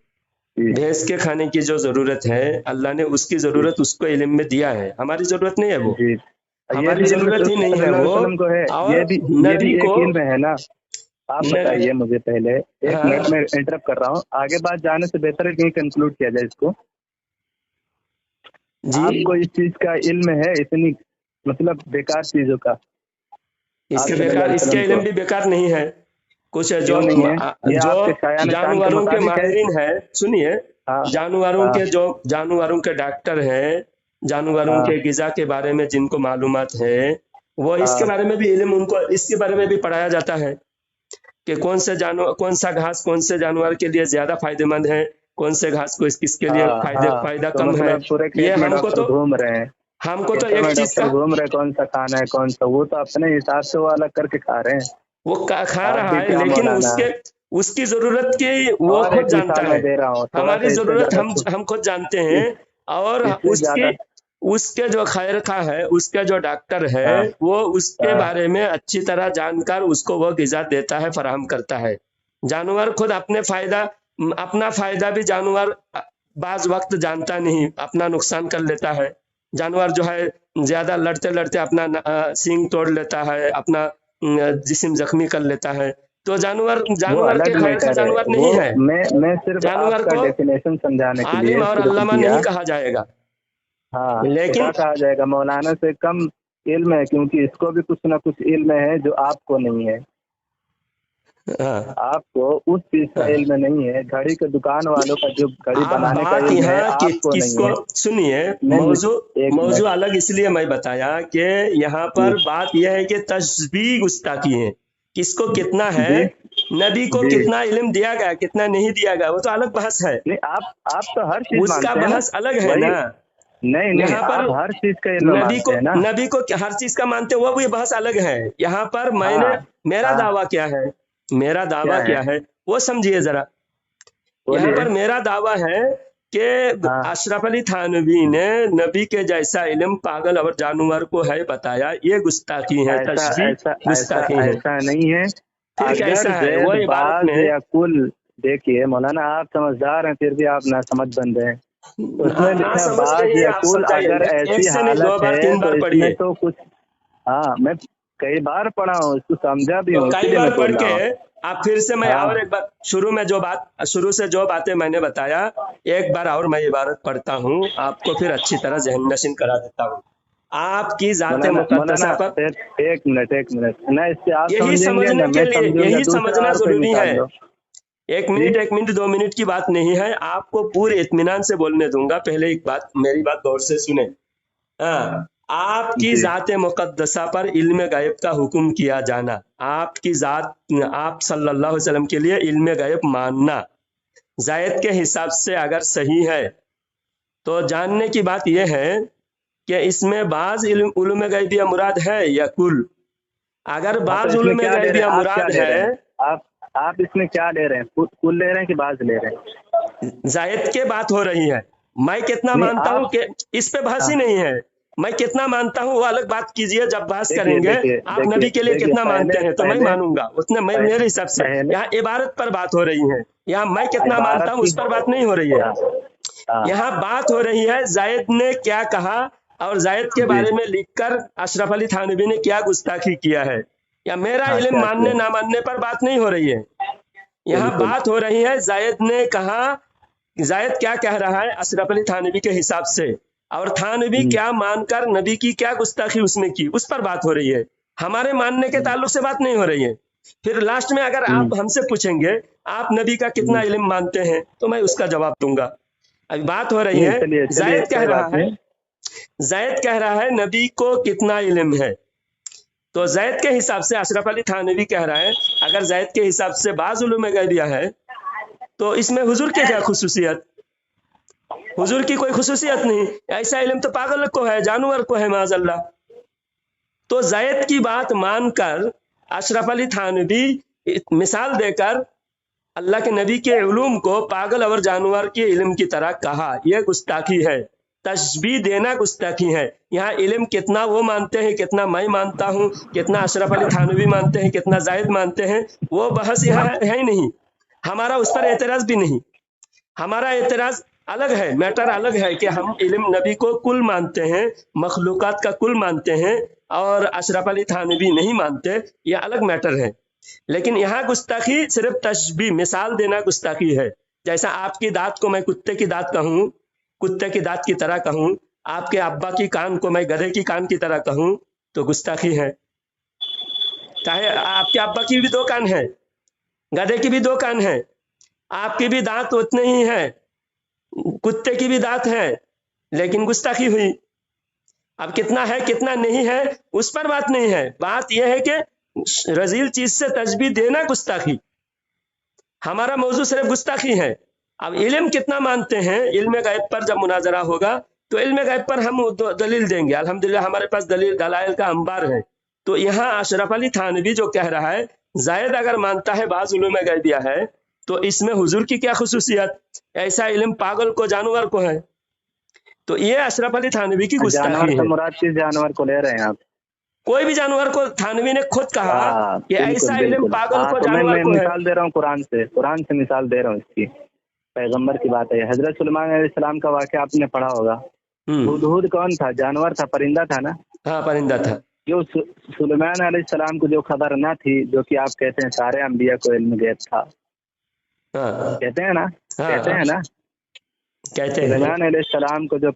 जी भैंस के खाने की जो जरूरत है, अल्लाह ने उसकी जी जरूरत उसको इल्म में दिया है, हमारी जरूरत नहीं है वो, जी। ये हमारी भी इल्म जरूरत ही नहीं है सल्लल्लाहु अलैहि वो। वसल्लम को है। और ये भी नबी को, एक इल्म है ना। आप नबी, बताइए मुझे पहले, एक हाँ मिनट में इंटरप्ट कर रहा हूँ, आगे बात जाने से बेहतर है कहीं कंक्लूड किया जाए इसको। जी, आपको इस चीज का इल्म है, इतनी मतलब बेकार चीजों का? आप इसके सल्लल्लाहु बेकार, अलैहि इसके वसल्लम इल्म को भी बेकार नहीं है। कुछ है जो क्यों नहीं है? ये जो आपके शायान शान के जानवरों के मुताबिक है। माहिरीन है, सुनिए, हाँ जानवरों हाँ के जो, जानवरों के डॉक्टर हैं, जानवरों हाँ के गिजा के बारे में जिनको मालूमात है, वो इसके हाँ बारे में भी इल्म, उनको इसके बारे में भी पढ़ाया जाता है कि कौन से जानवर, कौन सा घास कौन से जानवर के लिए ज्यादा फायदेमंद है, कौन से घास को किसके लिए हाँ हाँ। फायदा तो कम है। मतलब पूरे ये खेत में हमको डॉक्टर तो, घूम रहे हैं। हमको तो खेतों एक में चीज डॉक्टर का घूम रहे कौन सा खाना है कौन सा, वो तो अपने हिसाब से वो अलग करके खा रहे हैं। वो खा आप रहा भी है, क्या लेकिन मौलाना, उसकी जरूरत की वो और खुद एक जानता मिसाल है। मैं दे रहा हूँ, थोड़ा हमारी सा इससे जरूरत ज्यादा हम खुद जानते हैं। और इससे उसके ज्यादा। उसके जो खैर खा है, उसके जो डॉक्टर है, हाँ वो उसके हाँ बारे में अच्छी तरह जानकर उसको वो ग़िज़ा देता है, फराहम करता है। जानवर खुद अपना फायदा भी जानवर बाज वक्त जानता नहीं, अपना नुकसान कर लेता है। जानवर जो है ज्यादा लड़ते लड़ते अपना सींग तोड़ लेता है, अपना जिस्म जख्मी कर लेता है। तो जानवर वो जानवर के अलग खैर खा मैटर है जानवर वो। नहीं है। मैं सिर्फ जानवर आपका को डेफिनेशन समझाने के आलिम लिए और शुरू अल्लामा किया। नहीं कहा जाएगा, हाँ तो क्या लेकिन कहा जाएगा, मौलाना से कम इल्म है, क्योंकि इसको भी कुछ ना कुछ इल्म है जो आपको नहीं है। हाँ, आपको उस चीज का हाँ। इल्म नहीं है, घड़ी के दुकान वालों का जो घड़ी आप बनाने का बात इल्म है यहाँ आपको नहीं किसको है। सुनिए, नहीं एक मौजू मिनट अलग इसलिए मैं बताया कि यहाँ जी पर बात यह है कि तस्बीह गुस्ताखी है, किसको कितना है, जी नबी को जी। कितना इल्म दिया गया, कितना नहीं दिया गया, वो तो अलग बहस है। नहीं आप तो हर चीज उसका मानते हैं ना, बहस अलग है वही। ना। नहीं नहीं यहाँ पर आप हर चीज का इल्म मानते हैं ना। नबी को हर चीज का मानते, वो भी बहस अलग है। यहाँ पर हाँ मेरा हाँ दावा क्या है, मेरा क्या दावा है, क्या है वो समझिए जरा। यहाँ बोलिए। पर मेरा दावा है कि हाँ अशरफ अली थानवी ने नबी के जैसा इल्म पागल और जानवर को है बताया, ये गुस्ताखी है, ऐसा तशबीह ऐसा ऐसा गुस्ताखी है। ऐसा नहीं है। फिर अगर कैसा है वो जैद इबारत बाज में? या कुल, देखिए मौलाना आप समझदार हैं फिर भी आप ना समझ बन रहे हैं। उसमें ना लिखा है समझ बाज नहीं, या आप कुल, अगर समझाइए, एक ऐसी से नहीं, दो हालत बार है तीन तो बार इसमें पढ़िए। तो कुछ। हाँ मैं कई बार पढ़ा हूँ, इसको समझा भी तो हूँ, कई इसीलिए मैं बार पढ़ बोल के रहा हूँ। आप फिर से, मैं और हाँ एक बार शुरू से जो बातें मैंने बताया, एक बार और मैं इबारत पढ़ता हूँ, आपको फिर अच्छी तरह जहन नशीन करा देता हूँ। आपकी जाते मौलाना मौलाना मुकद्दसा पर एक मिनट ना, इससे आप समझेंगे ना मैं समझूंगा, यही दूसरा समझना और कोई जरूरी है। निकाल लो। एक जी मिनट, 2 मिनट की बात नहीं है, आपको पूरे इत्मीनान से बोलने दूंगा। पहले एक बात, मेरी बात गौर से सुने। हाँ, आपकी जी जाते मुकद्दसा पर इल्म गैब का हुक्म किया जाना, आपकी जात, आप सल्लल्लाहु अलैहि वसल्लम के लिए इल्म गैब मानना जायद के हिसाब से अगर सही है, तो जानने की बात यह है कि इसमें बाज उलूम गैबिया मुराद है या कुल। अगर हाँ तो बाज इसमें उलूम क्या ले रहे गैबिया हैं, आप क्या मुराद ले है, रहे हैं, आप इसमें क्या ले रहे हैं, कुल ले रहे हैं कि बाज ले रहे हैं? जायद के बात हो रही है। मैं कितना नहीं मानता हूँ आप। कि इस पे बहस हाँ ही नहीं है। मैं कितना मानता हूँ वो अलग बात कीजिए, जब बहस देखिए करेंगे। देखिए आप देखिए नबी के लिए देखिए कितना मानते पहले हैं तो मैं पहले मानूंगा उतने, मैं मेरे हिसाब से। पहले यहाँ इबारत पर बात हो रही है, यहाँ मैं कितना मानता इबारत हूँ की। उस पर बात नहीं हो रही है। हाँ हाँ यहाँ बात हो रही है जायद ने क्या कहा, और जायद के जी बारे में लिखकर अशरफ अली थानवी ने क्या गुस्ताखी किया है। या मेरा हाँ इल्म क्या मानने किया, ना मानने पर बात नहीं हो रही है। यहाँ बिल्कुल बात हो रही है जायद ने कहा, जायद क्या कह रहा है अशरफ अली थानवी के हिसाब से, और थानवी क्या मानकर नबी की क्या गुस्ताखी उसमें की, उस पर बात हो रही है। हमारे मानने के ताल्लुक से बात नहीं हो रही है। फिर लास्ट में अगर आप हमसे पूछेंगे आप नबी का कितना इल्म मानते हैं, तो मैं उसका जवाब दूंगा। अभी बात हो रही नहीं है, चलिए चलिए जायद कह कोई रहा बात है, नहीं। जायद कह रहा है नबी को कितना इल्म है। तो जायद के हिसाब से अशरफ अली थानवी कह रहा है, अगर जायद के हिसाब से बाज उलूम गैबिया है, तो इसमें हुजूर के क्या खुसूसियत, हुजूर की कोई खुसूसियत नहीं। ऐसा इल्म तो पागल को है, जानवर को है माज़अल्लाह। तो जायद की बात मानकर अशरफ अली थानवी मिसाल देकर अल्लाह के नबी के उलूम को पागल और जानवर के इल्म की तरह कहा, यह गुस्ताखी है। तशबीह देना गुस्ताखी है। यहाँ इल्म कितना वो मानते हैं, कितना मैं मानता हूँ, कितना अशरफ अली थानवी मानते हैं, कितना जायद मानते हैं, वो बहस यहाँ है ही नहीं। हमारा उस पर एतराज भी नहीं। हमारा एतराज अलग है, मैटर अलग है कि हम इल्म नबी को कुल मानते हैं, मखलूकात का कुल मानते हैं, और अशरफ अली थानवी नहीं मानते, यह अलग मैटर है। लेकिन यहाँ गुस्ताखी सिर्फ तशबीह, मिसाल देना गुस्ताखी है। जैसा आपकी दांत को मैं कुत्ते की दांत कहूँ, कुत्ते की दांत की तरह कहूँ, आपके अब्बा की कान को मैं गधे की कान की तरह कहूँ, तो गुस्ताखी है। चाहे आपके अब्बा की भी 2 कान है, गधे की भी 2 कान है, आपकी भी दांत उतने ही है, कुत्ते की भी दांत है, लेकिन गुस्ताखी हुई। अब कितना है कितना नहीं है उस पर बात नहीं है। बात यह है कि रजील चीज से तशबीह देना गुस्ताखी। हमारा मौजू सिर्फ गुस्ताखी है। अब इल्म कितना मानते हैं, इल्म गैब पर जब मुनाजरा होगा तो इल्म गैब पर हम दलील देंगे, अल्हम्दुलिल्लाह हमारे पास दलाइल का अंबार है। तो यहाँ अशरफ अली थानवी जो कह रहा है, जायद अगर मानता है बाज उलूम गैबिया है, तो इसमें हुजूर की क्या खुसूसियत, ऐसा इल्म पागल को जानवर को है। तो ये अशरफ अली थानवी की गुस्ताखी जानवर है। से मुराद किस जानवर को ले रहे हैं आप? कोई भी जानवर को, थानवी ने खुद कहा कि ऐसा इल्म पागल को, तो जानवर मैं को है। मिसाल दे रहा हूँ कुरान से मिसाल दे रहा हूँ इसकी। पैगंबर की बात है, हजरत सुलेमान अलैहिस्सलाम का वाक़या आपने पढ़ा होगा। हुदहुद कौन था? जानवर था, परिंदा था ना? हाँ, परिंदा था। जो सुलेमान अलैहिस्सलाम को जो खबर ना थी, जो कि आप कहते हैं सारे अंबिया को इल्म गैब था, कहते हैं ना? कहते हैं ना? कहते हैं। सुलेमान अलैहिस्सलाम को जो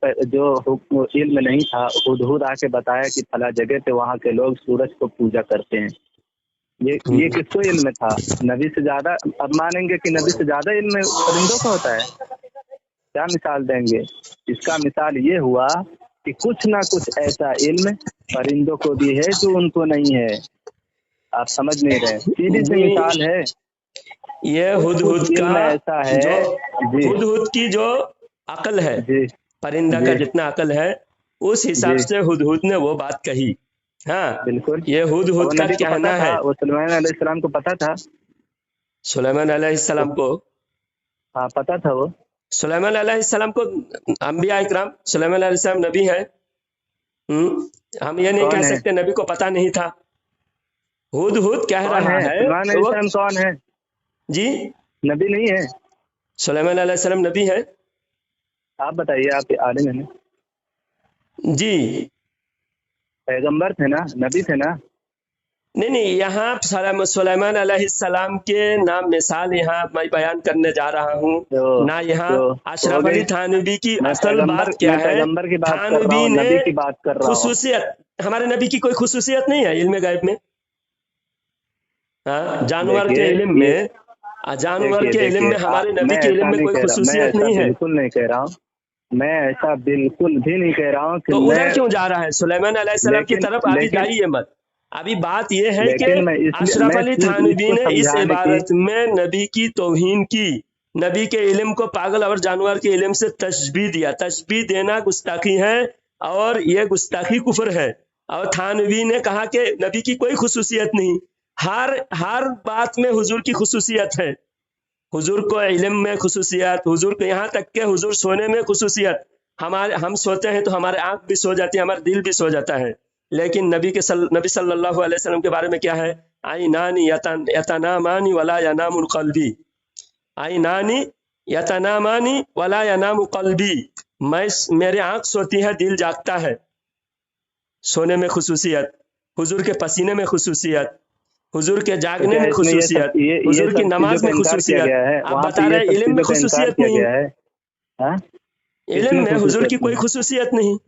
इल्म नहीं था, हुदहुद आके बताया कि फला जगह पे वहाँ के लोग सूरज को पूजा करते हैं। ये किसको इल्म था? नबी से ज्यादा? अब मानेंगे कि नबी से ज्यादा इल्म परिंदों को होता है? क्या मिसाल देंगे? इसका मिसाल ये हुआ कि कुछ ना कुछ ऐसा इल्म परिंदों को भी है जो उनको नहीं है। आप समझ नहीं रहे। सीधी सी मिसाल है। ये हुदहुद का ऐसा है, हुदहुद की जो अकल है, परिंदा का जितना अकल है, उस हिसाब से हुदहुद ने वो बात कही। हाँ बिल्कुल, ये हुदहुद का कहना है। वो सुलेमान अलैहिस्सलाम को पता था। सुलेमान अलैहिस्सलाम को हाँ पता था। वो सुलेमान अलैहिस्सलाम को अंबिया इकराम, सुलेमान अलैहिस्सलाम नबी है। हम ये नहीं कह सकते नबी को पता नहीं था। हुदहुद कह रहा है। सुलेमान अलैहिस्सलाम कौन है जी? नबी नहीं है? सुलेमान अलैहिस्सलाम नबी है। आप बताइए, आप आलिम हैं जी? पैगंबर थे ना, नबी थे ना? नहीं, यहाँ सुलेमान अलैहिस्सलाम के नाम मिसाल यहाँ मैं बयान करने जा रहा हूँ ना। यहाँ अशरफ अली थानवी की असल बात क्या है? थानवी ने खुसूसियत, हमारे नबी की कोई खुसूसियत नहीं है इल्म गैब में। हाँ, जानवर के इल्म में, जानवर के इल्म में हमारे नबी के इल्म में कोई खुसूसियत नहीं है। बिल्कुल नहीं कह रहा हूँ मैं, ऐसा बिल्कुल भी नहीं कह रहा हूँ। तो उधर क्यों जा रहा है? सुलेमान अलैहिस्सलाम की तरफ अभी जाइए मत। अभी बात यह है कि अशरफ अली थानवी ने इस इबारत में नबी की तौहीन की, नबी के इल्म को पागल और जानवर के इल्म से तशबीह दिया। तशबीह देना गुस्ताखी है और यह गुस्ताखी कुफर है। और थानवी ने कहा कि नबी की कोई खुसूसियत नहीं। हर बात में हुजूर की खुसूसियत है। हुजूर को इल्म में खुसूसियत, हुजूर को यहाँ तक के हुजूर सोने में खुसूसियत। हम सोते हैं तो हमारे आंख भी सो जाती है, हमारा दिल भी सो जाता है। लेकिन नबी सल्लल्लाहु अलैहि वसल्लम के बारे में क्या है? आइनानी यतनामानी वला यनामुल क़ल्बी, आइनानी यतनामानी वला यनामु क़ल्बी। मेरे आंख सोती है, दिल जागता है। सोने में खुसूसियत, हुजूर के पसीने में खुसूसियत, हुजूर के जागने में खुसूसियत, हुजूर की नमाज में खुसूसियत। आप बता रहे हैं इल्म में खुसूसियत नहीं है। इल्म में हुजूर की कोई खुसूसियत नहीं।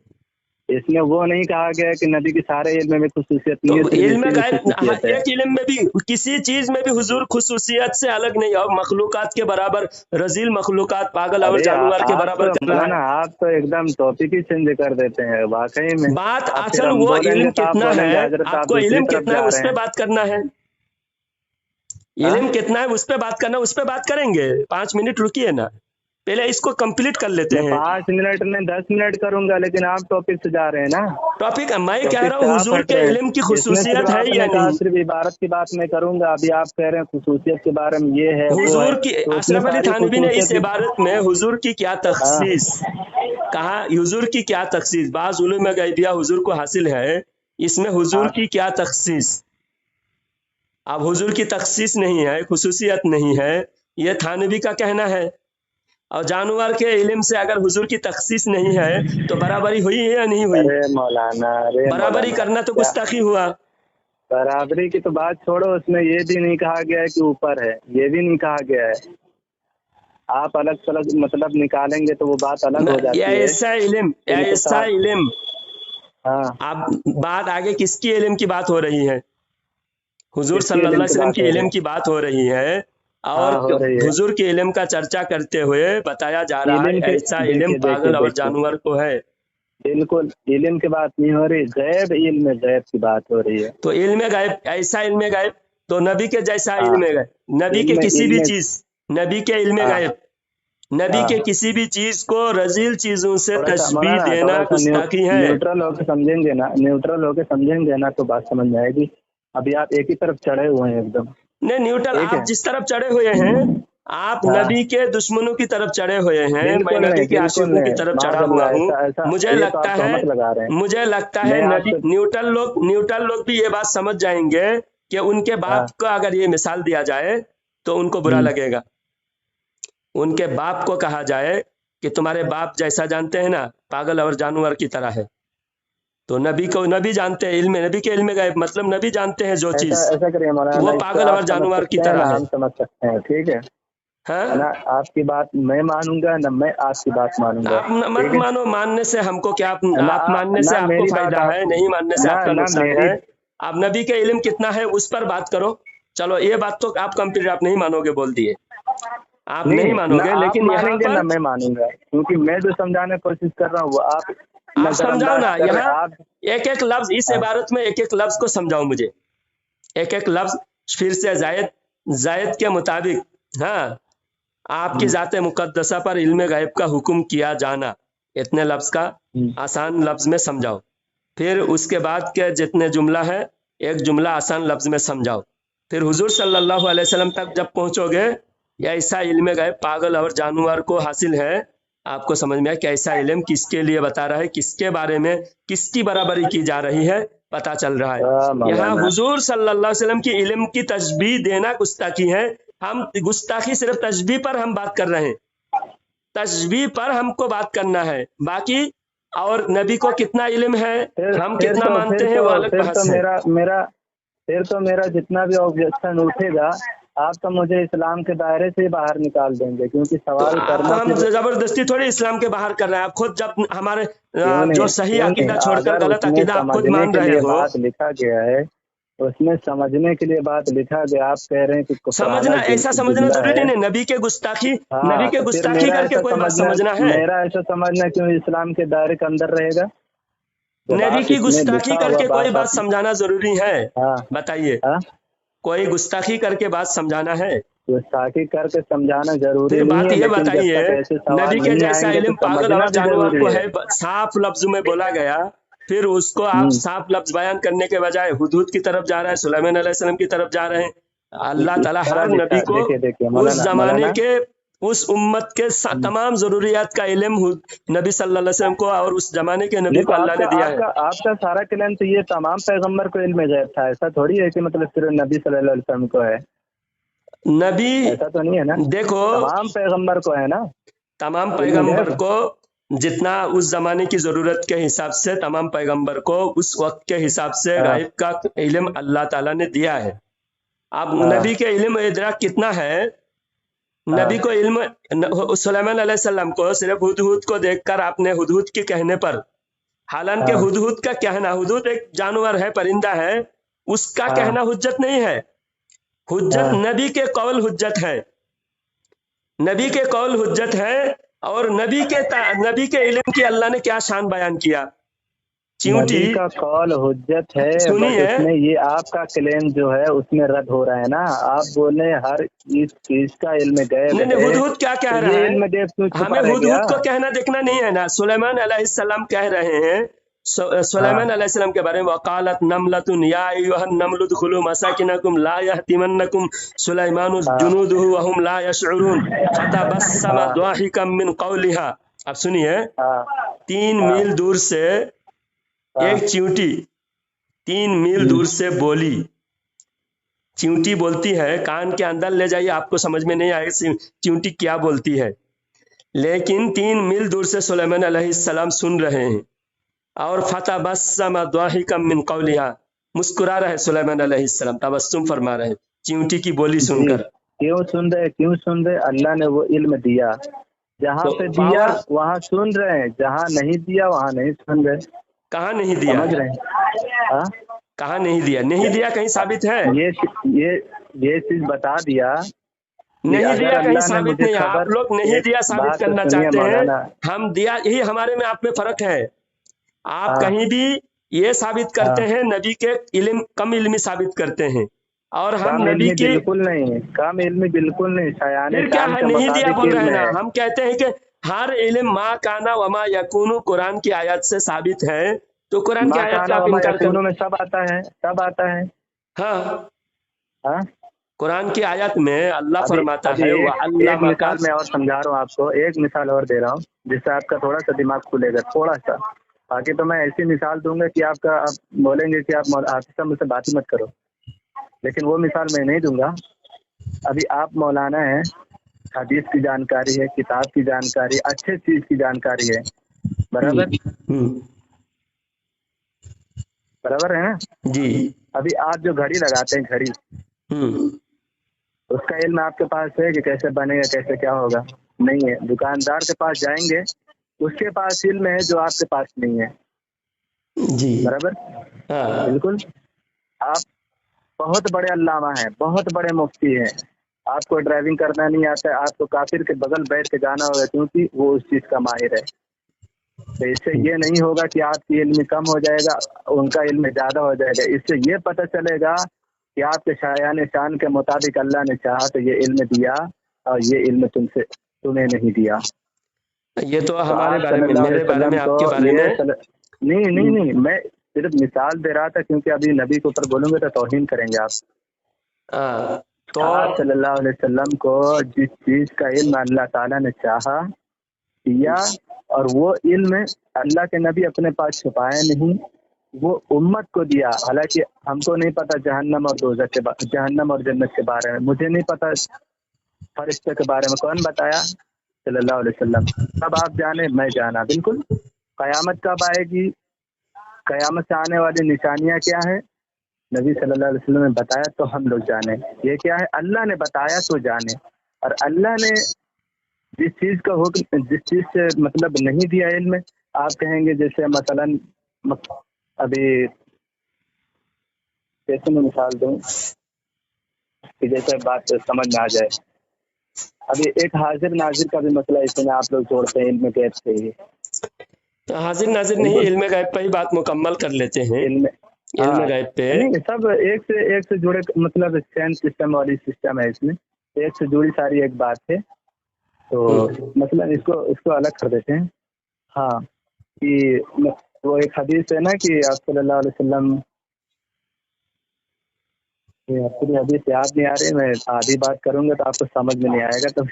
इसमें वो नहीं कहा गया कि नबी की सारे इल्म में खुसूसियत नहीं है। तो इल्म गायब, एक इल्म में भी, किसी चीज में भी हुजूर खुसूसियत से अलग नहीं। और मखलूकात के बराबर, रजील मखलूकात, पागल और जानवर के बराबर कर रहा है। आप तो एकदम टॉपिक ही चेंज कर देते हैं वाकई में। बात असल वो इल्म कितना है, आपको इल्म कितना है उस पर बात करना है। इल्म कितना है उस पर बात करना, उस पर बात करेंगे। 5 मिनट रुकिए ना, पहले इसको कंप्लीट कर लेते हैं। 5 मिनट में 10 मिनट करूंगा, लेकिन आप टॉपिक से जा रहे हैं ना। टॉपिक मैं कह रहा हूँ हुजूर के इल्म की खुसूसियत है या नहीं। सिर्फ इबारत की बात मैं करूंगा, अभी आप कह रहे हैं खुसूसियत के बारे में ये है हुजूर की। अशरफ अली थानवी ने इस इबारत में हुजूर की क्या तखसीस कहा, हुजूर की क्या तखसीस, बाज़ उलूम गैबिया हुजूर को हासिल है, इसमें हुजूर की क्या तखसीस। अब हुजूर की तखसीस नहीं है, खुसूसियत नहीं है, ये थानवी का कहना है। और जानवर के इल्म से अगर हुजूर की तखसीस नहीं है तो बराबरी हुई है या नहीं हुई? मौलाना, बराबरी करना तो गुस्ताखी हुआ। बराबरी की तो बात छोड़ो, उसमें ये भी नहीं कहा गया है कि ऊपर है, ये भी नहीं कहा गया है। आप अलग अलग मतलब निकालेंगे तो वो बात अलग हो जाती है। ऐसा इल्म हाँ। आप बात आगे किसकी इल्म की बात हो रही है? हुजूर सल्लल्लाहु अलैहि वसल्लम की इल्म की बात हो रही है। और हुजूर के इल्म का चर्चा करते हुए बताया जा रहा है ऐसा इल्म पागल और जानवर को है। बिल्कुल इल्म की बात नहीं हो रही, गैब इल्म गैब की बात हो रही है। तो इल्म गैब, ऐसा इल्म गैब तो नबी के जैसा इल्म गैब, नबी के किसी भी चीज, नबी के इल्म गैब, नबी हाँ के किसी भी चीज को रजील चीजों से थोड़ा सा तशबीह मौलाना, देना थोड़ा सा गुस्ताखी है। न्यूट्रल होकर समझेंगे ना, न्यूट्रल होकर समझेंगे ना तो बात समझ में आएगी। अभी आप एक ही तरफ चढ़े हुए हैं एकदम। नहीं न्यूट्रल, ठीक आप है, जिस तरफ चढ़े हुए हैं, आप हाँ नबी के दुश्मनों की तरफ चढ़े हुए हैं, मैं बिल्कुल नबी नहीं, के बिल्कुल आशिकों की नहीं, तरफ चढ़ा हुआ माजल्ला, हूँ। ऐसा ऐसा मुझे ये तो लगता आप है तोहमत लगा रहे हैं। मुझे लगता मैं है आपसे न्यूट्रल लोग भी ये बात समझ जाएंगे कि उनके बाप हाँ को अगर ये मिसाल दिया जाए तो उनको बुरा लगेगा। उनके बाप को कहा जाए कि तुम्हारे बाप जैसा जानते हैं ना, पागल और जानवर की तरह है, तो नबी को नबी जानते हैं, इल्म नबी के इल्म गायब, मतलब नबी जानते हैं जो ऐसा चीज, ऐसा करिए मौलाना, वो इस पे पागल आप और समझ जानवर की सकते हैं तरह ना है। हम समझ सकते हैं। ठीक है हाँ, ना, आपकी बात मैं मानूंगा ना, मैं आपकी बात मानूंगा। आप मत ठीक है मानो, मानने से हमको क्या, ना, आप मानने से ना आपको मेरी बात फायदा आप है, नहीं मानने से ना आपका ना नुकसान मेरी है। आप नबी के इल्म कितना है उस पर बात करो। चलो ये बात तो आप कंप्लीट, आप नहीं मानोगे बोल दिए, आप नहीं नहीं ना, मानोगे, आप लेकिन यहाँ मानेंगे ना पर मैं मानूंगा, क्योंकि मैं जो समझाने की कोशिश कर रहा हूँ वो आप आप समझाओ नजरअंदाज ना। कर रहे यहाँ आप। एक एक लफ्ज, इस हाँ इबारत में एक एक लफ्ज को समझाओ मुझे, एक एक लफ्ज फिर से जायद जायद के मुताबिक। हाँ, आपकी जाते मुकद्दसा पर इल्म गायब का हुक्म किया जाना, इतने लफ्ज का आसान लफ्ज में समझाओ। फिर उसके बाद के जितने जुमला है, एक जुमला आसान लफ्ज में समझाओ। फिर हुजूर सल्लल्लाहु अलैहि वसल्लम तक जब पहुंचोगे, या ऐसा इल्म गायब पागल और जानवर को हासिल है, आपको समझ में आए कि ऐसा इल्म किसके लिए बता रहा है, किसके बारे में, किसकी बराबरी की जा रही है, पता चल रहा है। यहाँ मौलाना, हुजूर सल्लल्लाहु अलैहि वसल्लम की इल्म की तशबीह देना गुस्ताखी है। हम गुस्ताखी सिर्फ तशबीह पर हम बात कर रहे हैं, तशबीह पर हमको बात करना है। बाकी और नबी को कितना इल्म है, हम कितना मानते हैं, वो अलग बहस है। फिर तो मेरा जितना भी ऑब्जेक्शन उठेगा आप तो मुझे इस्लाम के दायरे से बाहर निकाल देंगे, क्योंकि तो सवाल करना हम फिर जबरदस्ती थोड़ी इस्लाम के बाहर कर रहे हैं। आप खुद जब हमारे क्यों नहीं, जो सही क्यों नहीं, अकीदा छोड़कर अगर गलत उसमें अकीदा आप खुद समझने मान के रहे लिए हो। बात लिखा गया है, उसमें समझने के लिए बात लिखा गया, आप कह रहे हैं कि समझना, ऐसा समझना जुमला जरूरी है। नहीं, नबी के गुस्ताखी हाँ तो फिर मेरा करके ऐसा कोई बात समझना समझना है। मेरा ऐसा समझना क्यों इस्लाम के दायरे के अंदर रहेगा? जब नबी आप की इसमें गुस्ताखी लिखा हुआ करके कोई बात बात आप समझाना जरूरी है? हाँ बताइए, हाँ, कोई गुस्ताखी करके बात समझाना है? गुस्ताखी करके समझाना जरूरी फिर नहीं बात है, ये लेकिन जब बताइए, तक ऐसे सवाल नबी के नहीं जैसा आएंगे तो इल्म पागल समझना और भी जानवर जरूरी को है। है, साफ लफ्जों में बोला गया, फिर उसको आप साफ लफ्ज बयान करने के बजाय हुदूद की तरफ जा रहा है, सुलेमान अलैहिस्सलाम की तरफ जा रहे हैं। अल्लाह इस ताला तरह हर लिखा, नबी को देखिए देखिए उस मौलाना जमाने मौलाना के, उस उम्मत के तमाम जरूरियात का इल्म नबी सल्लल्लाहु अलैहि वसल्लम को और उस जमाने के नबी नहीं, को तो अल्लाह आपका ने दिया है। आपका आपका सारा क्लेम तो ये तमाम पैगंबर को इल्म गैब था, ऐसा थोड़ी है कि मतलब सिर्फ नबी सल्लल्लाहु अलैहि वसल्लम को है, नबी, ऐसा तो नहीं है ना, देखो तमाम पैगंबर को है ना तमाम इल्म पैगंबर गैब। को, जितना उस जमाने की जरूरत के हिसाब से तमाम पैगंबर को उस वक्त के हिसाब से हाँ गायब का इल्म अल्लाह ताला ने दिया है। अब हाँ नबी के इल्म इदराक कितना है? हाँ नबी को इल्म, सुलेमान अलैहिस्सलाम को सिर्फ हुदहुद को देखकर आपने हुदहुद के कहने पर, हालांकि हाँ हुदहुद का कहना, हुदहुद एक जानवर है, परिंदा है, उसका हाँ कहना हुज्जत नहीं है। हुज्जत हाँ नबी के कौल हुज्जत है, नबी के कौल हुज्जत है। और नबी के इल्म की अल्लाह ने क्या शान बयान किया। चींटी, नबी का कौल हुज्जत है, बट सुनिए, उसमें ये आपका क्लेम जो है उसमें रद्द हो रहा है ना। आप बोले हर इस चीज का इल्म गैब नहीं है, हुदहुद क्या कह तो रहा ये है? इल्म गैब क्यों छुपा हमें रह गया? हुदहुद को कहना देखना नहीं है ना। सुलेमान अलैहिस्सलाम कह रहे हैं, सुलेमान हाँ अलैहिस्सलाम के बारे में, वकालत नमलतुन या अय्युहन नमलु दुखुलू मसाकिनकुम ला यहतिमन्नकुम सुलैमानु हाँ जुनूदुहु वहुम ला यशउरून फतबस्सम हाँ ضاحكا من قولها। अब सुनिए, हाँ 3 हाँ मील दूर से हाँ एक चींटी 3 मील दूर से बोली। चींटी बोलती है, कान के अंदर ले जाइए, आपको समझ में नहीं आएगा चींटी क्या बोलती है, लेकिन 3 मील दूर से सुलेमान अलैहिस्सलाम सुन रहे हैं। और फतबस्सम ضاحكا من قولها, मुस्कुरा रहे सुलेमान अलैहिस्सलाम, तबस्सुम फरमा रहे चींटी की बोली जी, सुनकर। क्यों सुन रहे? अल्लाह ने वो इल्म दिया, जहाँ तो पे दिया पावर वहाँ सुन रहे हैं, जहाँ नहीं दिया वहाँ नहीं सुन रहे। कहाँ नहीं दिया? समझ रहे हैं? हाँ, कहाँ नहीं दिया? नहीं दिया कहीं साबित है? ये चीज बता दिया कि नहीं अगर दिया कहीं अल्लाह ने साबित मुझे नहीं है। आप खबर, लोग नहीं एक दिया साबित बात तो करना सुनिए चाहते हैं, मौलाना। हम दिया, यही हमारे में आप में फर्क है। आप हाँ कहीं भी ये साबित करते हाँ हैं नबी के इल्म कम इल्मी साबित करते हैं, اور ہم کام نبی علمی کی بالکل نہیں، کام علمی بالکل نہیں، شایان پھر کیا شان ہے کے نہیں دیا مطابق بول رہے علم ہیں نا. ہے۔ ہم کہتے ہیں کہ ہر علم ما کانا وما یکونو قرآن کی آیت سے ثابت ہے، تو قرآن کی ماں آیت کا کانا آپ وما انکار کر. یکونو میں سب آتا ہے، سب آتا ہے۔ ہاں ہاں قرآن کی آیت میں اللہ ابھی فرماتا ابھی ہے ایک وَعَلَّمَكَ. مثال میں اور سمجھا رہا ہوں آپ کو، ایک مثال اور دے رہا ہوں جس سے آپ کا تھوڑا سا دماغ کھلے گا، تھوڑا سا۔ باقی تو میں ایسی مثال دوں گا کہ آپ بولیں گے کہ آپ حافظ صاحب مجھ سے بات ہی مت کرو، لیکن وہ مثال میں نہیں دوں گا۔ ابھی آپ مولانا ہیں، حدیث کی جانکاری ہے، کتاب کی جانکاری، اچھے چیز کی جانکاری ہے، برابر برابر ہے نا؟ جی ابھی آپ جو گھڑی لگاتے ہیں، گھڑی، اس کا علم آپ کے پاس ہے کہ کیسے بنے گا، کیسے کیا ہوگا؟ نہیں ہے۔ دکاندار کے پاس جائیں گے، اس کے پاس علم ہے جو آپ کے پاس نہیں ہے، جی برابر؟ ہاں بالکل۔ آپ بہت بڑے علامہ ہیں، بہت بڑے مفتی ہیں، آپ کو ڈرائیونگ کرنا نہیں آتا ہے، آپ کو کافر کے بغل بیٹھ کے جانا ہوگا کیونکہ وہ اس چیز کا ماہر ہے۔ تو اس سے یہ نہیں ہوگا کہ آپ کی علم کم ہو جائے گا، ان کا علم زیادہ ہو جائے گا۔ اس سے یہ پتہ چلے گا کہ آپ کے شایان شان کے مطابق اللہ نے چاہا تو یہ علم دیا، اور یہ علم تمہیں نہیں دیا۔ یہ تو تو ہمارے آپ بارے صلی میں، اللہ علیہ میرے بارے وسلم میں، آپ کو کے بارے میں. نہیں میں صرف مثال دے رہا تھا، کیونکہ ابھی نبی کے اوپر بولوں گے تو توہین کریں گے آپ۔ تو آپ صلی اللہ علیہ وسلم کو جس چیز کا علم اللہ تعالیٰ نے چاہا دیا، اور وہ علم اللہ کے نبی اپنے پاس چھپائے نہیں، وہ امت کو دیا۔ حالانکہ ہم کو نہیں پتا جہنم اور دوزخ کے جہنم اور جنت کے بارے میں، مجھے نہیں پتا فرشتے کے بارے میں، کون بتایا؟ صلی اللہ علیہ وسلم۔ اب آپ جانے، میں جانا، بالکل۔ قیامت کب آئے گی، قیامت سے آنے والی نشانیاں کیا ہے، نبی صلی اللہ علیہ وسلم نے بتایا تو ہم لوگ جانے۔ یہ کیا ہے، اللہ نے بتایا تو جانے۔ اور اللہ نے جس چیز کا حکم، جس چیز سے مطلب نہیں دیا علم، آپ کہیں گے جیسے مثلا ابھی کیسے میں مثال دوں کہ جیسے بات سمجھ میں آ جائے۔ ابھی ایک حاضر ناظر کا بھی مسئلہ اس میں آپ لوگ جوڑتے ہیں علم غیب سے ہی، حاضر ناظر نہیں، بالکل۔ علم غیب پہ ہی بات مکمل کر لیتے ہیں. علم، علم ہاں غیب پہ نہیں، سب ایک سے جڑے، مطلب چین سسٹم والی سسٹم ہے، اس میں ایک سے جڑی ساری ایک بات ہے۔ تو مثلا اس کو الگ کر دیتے ہیں۔ ہاں کہ وہ ایک حدیث ہے نا کہ آپ صلی اللہ علیہ وسلم، پوری حدیث یاد نہیں آ رہی، میں آدھی بات کروں گا تو آپ کو سمجھ میں نہیں آئے گا، تو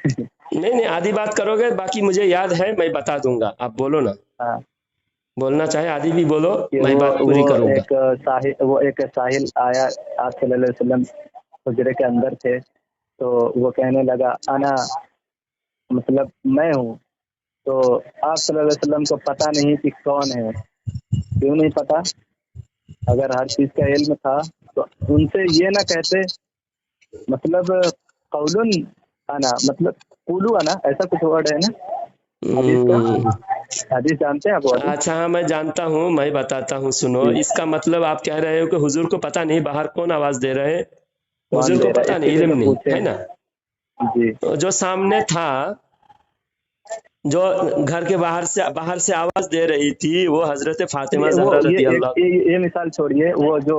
نہیں آدھی بات کرو گے، باقی مجھے یاد ہے، میں بتا دوں گا، آپ بولو نا، ہاں بولنا چاہے آدھی بھی بولو، کہ میں بات پوری وہ کروں گا. ایک ساحل آیا، آپ صلی اللہ علیہ وسلم حجرے کے اندر تھے، تو وہ کہنے لگا انا، مطلب میں ہوں۔ تو آپ صلی اللہ علیہ وسلم کو پتہ نہیں کہ کون ہے۔ کیوں نہیں پتا؟ اگر ہر چیز کا علم تھا تو ان سے یہ نہ کہتے، مطلب قولن انا، مطلب قولو انا، ایسا کچھ ورڈ ہے نا حدیث کا، حدیث جانتے ہیں آپ وہ حدیث؟ اچھا ہاں میں جانتا ہوں، میں بتاتا ہوں، سنو. جی، اس کا مطلب آپ کہہ رہے ہو کہ حضور کو پتہ نہیں باہر کون آواز دے رہے ہیں، کون حضور دے کو رہا ہے، پتہ اس نہیں، کے لیے علم تو نہیں پوچھے ہے نا. ہیں۔ جی تو جو سامنے تھا، جو گھر کے باہر سے آواز دے رہی تھی، وہ حضرت فاطمہ زہرا وہ رضی اللہ. یہ مثال چھوڑیے، وہ جو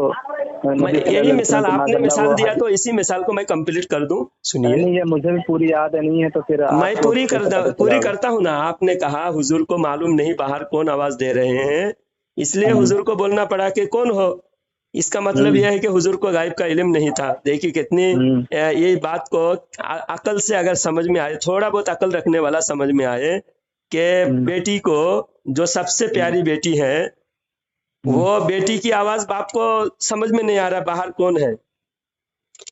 میں نبی صلی اللہ یہی علیہ وسلم مثال کو آپ معاذ نے اللہ مثال وہ دیا، تو اسی مثال کو میں کمپلیٹ کر دوں. سنیے، نہیں، یہ مجھے بھی پوری یاد نہیں ہے، تو پھر میں آپ کو کیسے پتہ چلا پوری ہوگا؟ کرتا ہوں نا. آپ نے کہا حضور کو معلوم نہیں باہر کون آواز دے رہے ہیں، اس لیے ہوں، حضور کو بولنا پڑا کہ کون ہو. اس کا مطلب یہ ہے کہ حضور کو غائب کا علم نہیں تھا. دیکھیے کتنی ہوں، یہ بات کو عقل سے اگر سمجھ میں آئے، تھوڑا بہت عقل رکھنے والا سمجھ میں آئے کہ ہوں، بیٹی کو، جو سب سے پیاری بیٹی ہے، ہوں۔ وہ بیٹی کی آواز باپ کو سمجھ میں نہیں آ رہا باہر کون ہے،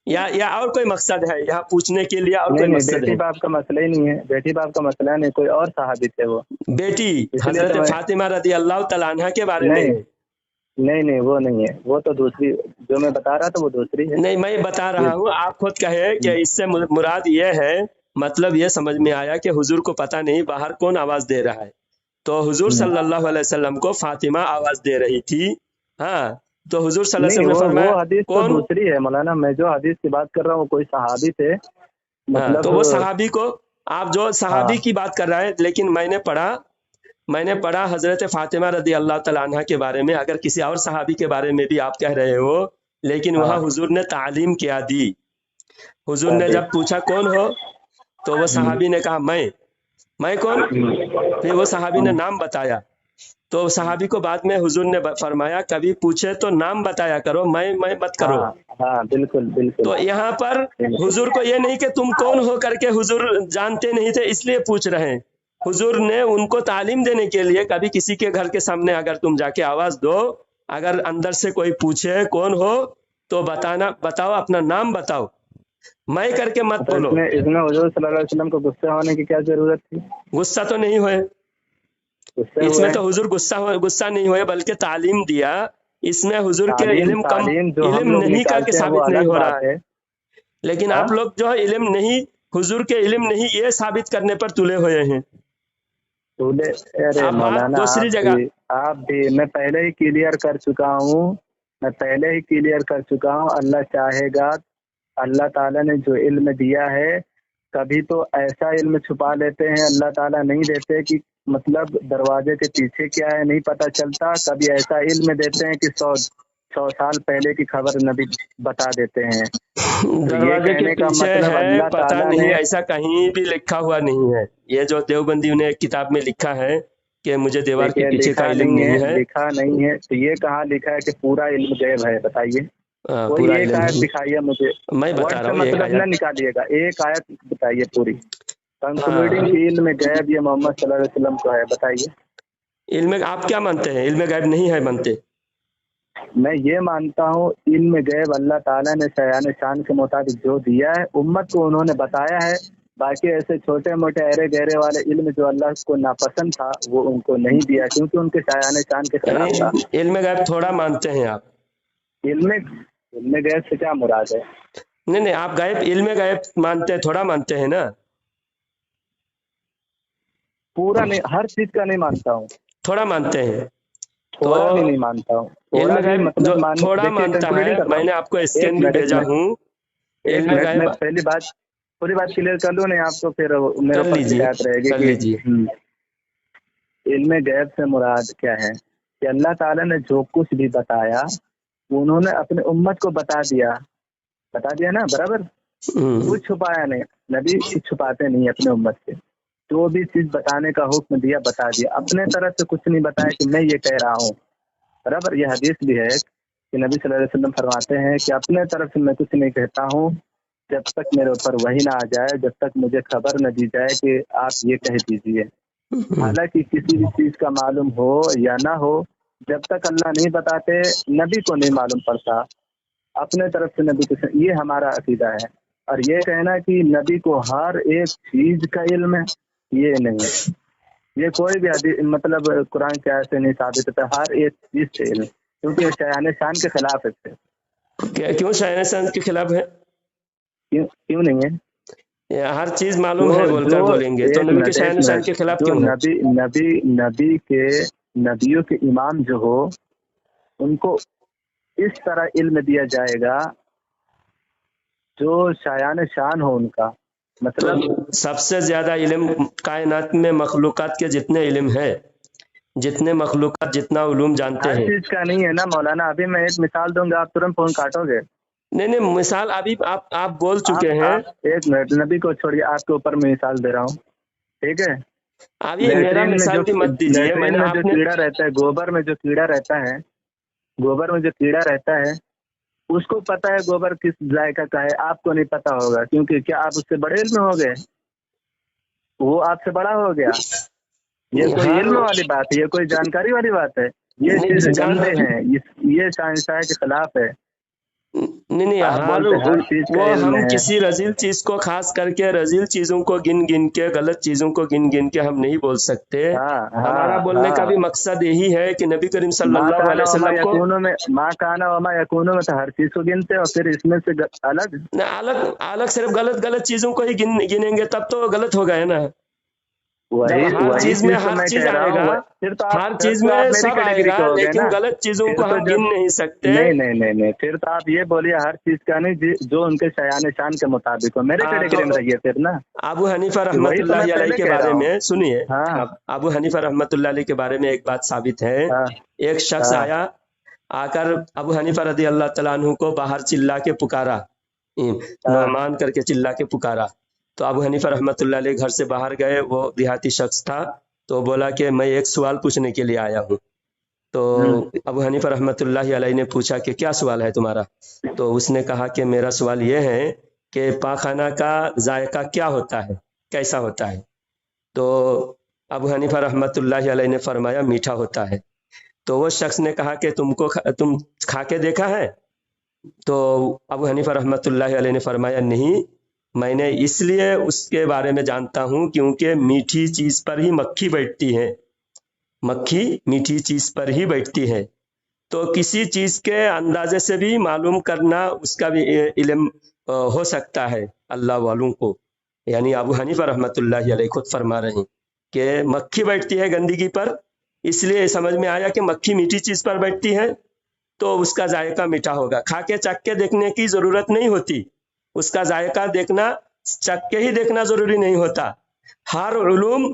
یا اور کوئی مقصد ہے یہاں پوچھنے کے لیے، اور کوئی نہیں، مقصد بیٹی ہے؟ باپ کا مسئلہ ہی نہیں ہے، بیٹی باپ کا مسئلہ نہیں، کوئی اور صحابی تھے وہ، بیٹی اس لیے حضرت تو میں، فاطمہ رضی اللہ تعالیٰ عنہ کے بارے میں ہے. نہیں وہ نہیں ہے، وہ تو دوسری، جو میں بتا رہا تھا وہ دوسری ہے۔ نہیں میں بتا جی، رہا ہوں، آپ خود کہے کہ اس سے مراد یہ ہے، مطلب یہ سمجھ میں آیا کہ حضور کو پتہ نہیں باہر کون آواز دے رہا ہے، تو حضور صلی اللہ علیہ وسلم کو فاطمہ آواز دے رہی تھی. ہاں تو حضور صلی اللہ علیہ نہیں، وسلم نے وہ فرمایا حدیث تو کون. دوسری ہے مولانا، میں جو حدیث کی بات کر رہا ہوں وہ کوئی صحابی تھے، ہاں تو مطلب وہ صحابی کو، آپ جو ہاں صحابی کی بات کر رہے ہیں، لیکن میں نے پڑھا حضرت فاطمہ رضی اللہ تعالیٰ عنہ کے بارے میں. اگر کسی اور صحابی کے بارے میں بھی آپ کہہ رہے ہو لیکن वहाँ हुजूर ने तालीम क्या दी। हुजूर ने जब पूछा कौन हो, तो वो सहाबी ने कहा मैं कौन। फिर वो सहाबी ने नाम बताया, तो सहाबी को बाद में हुजूर ने फरमाया कभी पूछे तो नाम बताया करो, मैं मत करो। हाँ बिल्कुल बिल्कुल। तो यहाँ पर हुजूर को ये नहीं कि तुम कौन हो करके हुजूर जानते नहीं थे इसलिए पूछ रहे हैं। हुजूर ने उनको तालीम देने के लिए, कभी किसी के घर के सामने अगर तुम जाके आवाज दो, अगर अंदर से कोई पूछे कौन हो तो बताओ अपना नाम बताओ, मैं करके मत बोलो। इसमें हुजूर सल्लल्लाहु अलैहि वसल्लम को गुस्सा होने की क्या जरूरत थी? गुस्सा तो नहीं हुए इसमें, तो हुजूर गुस्सा नहीं हुए बल्कि तालीम दिया। इसमें हुजूर के इल्म नहीं का के साबित नहीं हो रहा है, लेकिन आप लोग जो है इल्म नहीं, हुजूर के इल्म नहीं ये साबित करने पर तुले हुए हैं। अरे मौलाना दूसरी जगह आप भी, मैं पहले ही क्लियर कर चुका हूँ, अल्लाह चाहेगा, अल्लाह ताला ने जो इल्म दिया है, कभी तो ऐसा इल्म छुपा लेते हैं अल्लाह ताला, नहीं देते कि मतलब दरवाजे के पीछे क्या है नहीं पता चलता। कभी ऐसा इल्म देते हैं कि 100 साल पहले की खबर नबी बता देते हैं। दरवाजे के पीछे है पता नहीं, ऐसा कहीं भी लिखा हुआ नहीं है। ये जो देवबंदियों ने एक किताब में लिखा है कि मुझे दीवार के पीछे का इल्म नहीं है, लिखा नहीं है। तो ये कहाँ लिखा है कि पूरा इल्म गैब है? बताइए, पूरा एक आयत दिखाइए मुझे। मैं बता रहा हूँ, मतलब न निकालिएगा, एक आयत बताइए पूरी। कंक्लूडिंग इल्म गैब ये मोहम्मद सल्लल्लाहु अलैहि वसल्लम को है, बताइए। इल्म आप क्या मानते हैं? इल्म गैब नहीं है मानते? मैं ये मानता हूँ इल्म गैब अल्लाह ताला ने शयान शान के मुताबिक जो दिया है उम्मत को उन्होंने बताया है। बाकी ऐसे छोटे मोटे अरे गहरे वाले इल्म जो अल्लाह को नापसंद था वो उनको नहीं दिया, क्योंकि उनके शयान शान के खिलाफ था। इल्म गैब थोड़ा मानते हैं आप? इल्म गैब से क्या मुराद है? नहीं, आप इल्म गैब मानते हैं, थोड़ा मानते हैं ना? पूरा नहीं, हर चीज का नहीं मानता हूँ, थोड़ा मानते हैं। थोड़ा भी नहीं मानता हूँ, इल्म गैब जो थोड़ा मानता है, मैंने आपको स्कैन भी भेजा हूँ। इल्म गैब पूरी बात क्लियर कर लूँ नहीं आपको, फिर मेरे ऊपर शिकायत रहेगी। इल्म गैब से मुराद क्या है कि अल्लाह ताला ने जो कुछ भी बताया उन्होंने अपने उम्मत को बता दिया ना, बराबर। कुछ छुपाया नहीं, नबी छुपाते नहीं अपने उम्मत से। जो भी चीज बताने का हुक्म दिया बता दिया, अपने तरफ से कुछ नहीं बताया कि मैं ये कह रहा हूँ, बराबर। ये हदीस भी है कि नबी सल्लल्लाहु अलैहि वसल्लम फरमाते हैं कि अपने तरफ से मैं कुछ नहीं कहता हूँ जब तक मेरे ऊपर वही ना आ जाए, जब तक मुझे खबर न दी जाए कि आप ये कह दीजिए। हालांकि किसी भी चीज का मालूम हो या ना हो, जब तक अल्लाह नहीं बताते नबी को नहीं मालूम पड़ता। अपने तरफ से नबी को, ये हमारा अकीदा है। और ये कहना कि नबी को हर एक चीज का इल्म है, ये नहीं है। ये कोई भी मतलब कुरान के आयत से नहीं साबित होता हर एक चीज से इल्म, क्योंकि शयान शान के खिलाफ है। क्यों शयान शान के खिलाफ है? क्यों नहीं है? हर चीज मालूम है बोलकर बोलेंगे तो नबी के शयान शान के खिलाफ क्यों है? नबियों के इमाम जो हो उनको इस तरह इल्म दिया जाएगा जो शायान शान हो उनका। मतलब तो सबसे ज्यादा इल्म कायनात में मखलूकात के जितने इल्म है, जितने मखलूकात जितना उलूम जानते हैं, हर चीज का नहीं है ना मौलाना। अभी मैं एक मिसाल दूंगा, आप तुरंत फोन काटोगे। नहीं, मिसाल अभी आप बोल चुके हैं। एक मिनट, नबी को छोड़िए, आपके ऊपर मैं मिसाल दे रहा हूँ, ठीक है? अभी मेरा मिसाल भी मत दीजिए। मैंने जो कीड़ा रहता है, गोबर में जो कीड़ा रहता है, उसको पता है गोबर किस जायका का है, आपको नहीं पता होगा, क्योंकि क्या आप उससे बड़े इल्म हो गए? वो आपसे बड़ा हो गया। ये कोई इल्म वाली बात है, ये कोई जानकारी वाली बात है? ये चीज जानते हैं, ये साइंसाई के खिलाफ है। नहीं, वो हम किसी रजील चीज को खास करके रजील चीजों को गिन गिन के, गलत चीजों को गिन गिन के हम नहीं बोल सकते। हमारा बोलने का भी मकसद यही है कि नबी करीम सल्लल्लाहु अलैहि वसल्लम को माँ काना वमा यकूनो में तो हर चीज को गिनते हैं, और फिर इसमें से अलग सिर्फ गलत चीजों को ही गिनेंगे तब तो गलत हो गए ना। हर चीज में आएगा, फिर तो हर चीज में सब आएगा, लेकिन गलत चीजों को हम गिन नहीं सकते। नहीं, फिर तो आप ये बोलिए हर चीज का नहीं जो उनके शयान शान के मुताबिक हो, मेरे कैटेगरी में रहिए फिर ना। अबू हनीफा रहमतुल्लाह अलैह के बारे में सुनिए। अबू हनीफा रहमतुल्लाह अलैह के बारे में एक बात साबित है। एक शख्स आया आकर अबू हनीफा रदी अल्लाह तआला अन्हु को बाहर चिल्ला के पुकारा, नुमान करके चिल्ला के पुकारा। तो अबू हनीफा रहमतुल्लाह अलैह घर से बाहर गए, वो देहाती शख्स था, तो बोला कि मैं एक सवाल पूछने के लिए आया हूँ। तो अबू हनीफा रहमतुल्लाह अलैह ने पूछा कि क्या सवाल है तुम्हारा? तो उसने कहा कि मेरा सवाल ये है कि पाखाना का जायका क्या होता है, कैसा होता है? तो अबू हनीफा रहमतुल्लाह अलैह ने फरमाया मीठा होता है। तो वो शख्स ने कहा कि तुम खा के देखा है? तो अबू हनीफा रहमतुल्लाह अलैह ने फरमाया नहीं, मैंने इसलिए उसके बारे में जानता हूँ क्योंकि मीठी चीज पर ही मक्खी बैठती है, मक्खी मीठी चीज पर ही बैठती है। तो किसी चीज के अंदाजे से भी मालूम करना उसका भी इल्म हो सकता है अल्लाह वालों को। यानी अबू हनीफा रहमतुल्लाह अलैह खुद फरमा रहे हैं कि मक्खी बैठती है गंदगी पर, इसलिए समझ में आया कि मक्खी मीठी चीज पर बैठती है तो उसका जायका मीठा होगा। खा के चख के देखने की जरूरत नहीं होती, उसका जायका देखना, चख के ही देखना जरूरी नहीं होता। हर उलूम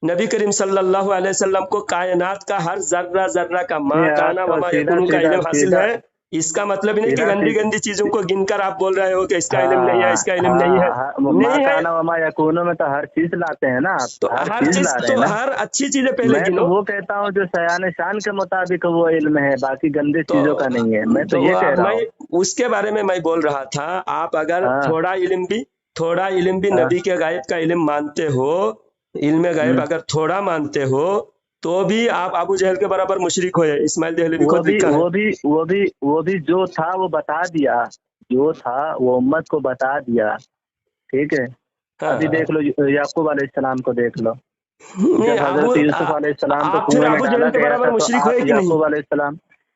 नबी करीम सल्लल्लाहु अलैहि वसल्लम को कायनात का हर जर्रा जर्रा का मा काना व मा यकुनु का इल्म हासिल है। इसका मतलब ही नहीं कि गंदी गंदी चीजों को गिनकर आप बोल रहे हो कि इसका इल्म नहीं है, इसका इल्म नहीं है। नहीं है, वमा यकूनु में तो हर चीज लाते हैं ना आप, तो हर चीज तो हर अच्छी चीजें पहले गिनो। मैं तो वो कहता हूँ जो सयाने शान के मुताबिक वो इल्म है, बाकी गंदे चीजों का नहीं है। मैं तो ये कह रहा हूँ, उसके बारे में मैं बोल रहा था। आप अगर थोड़ा इल्म भी नबी के गायब का इल्म मानते हो, इल्म गायब अगर थोड़ा मानते हो तो भी आप अबू जहल के बराबर मुशरिक हो। इस्माइल देहलवी खुद लिखा है। वो भी जो था वो बता दिया, जो था वो उम्मत को बता दिया, ठीक है। अभी देख लो याकूब अलैहिस्सलाम को देख लो, हजरत यूसुफ अलैहिस्सलाम को कुएं में डाला गया था, तो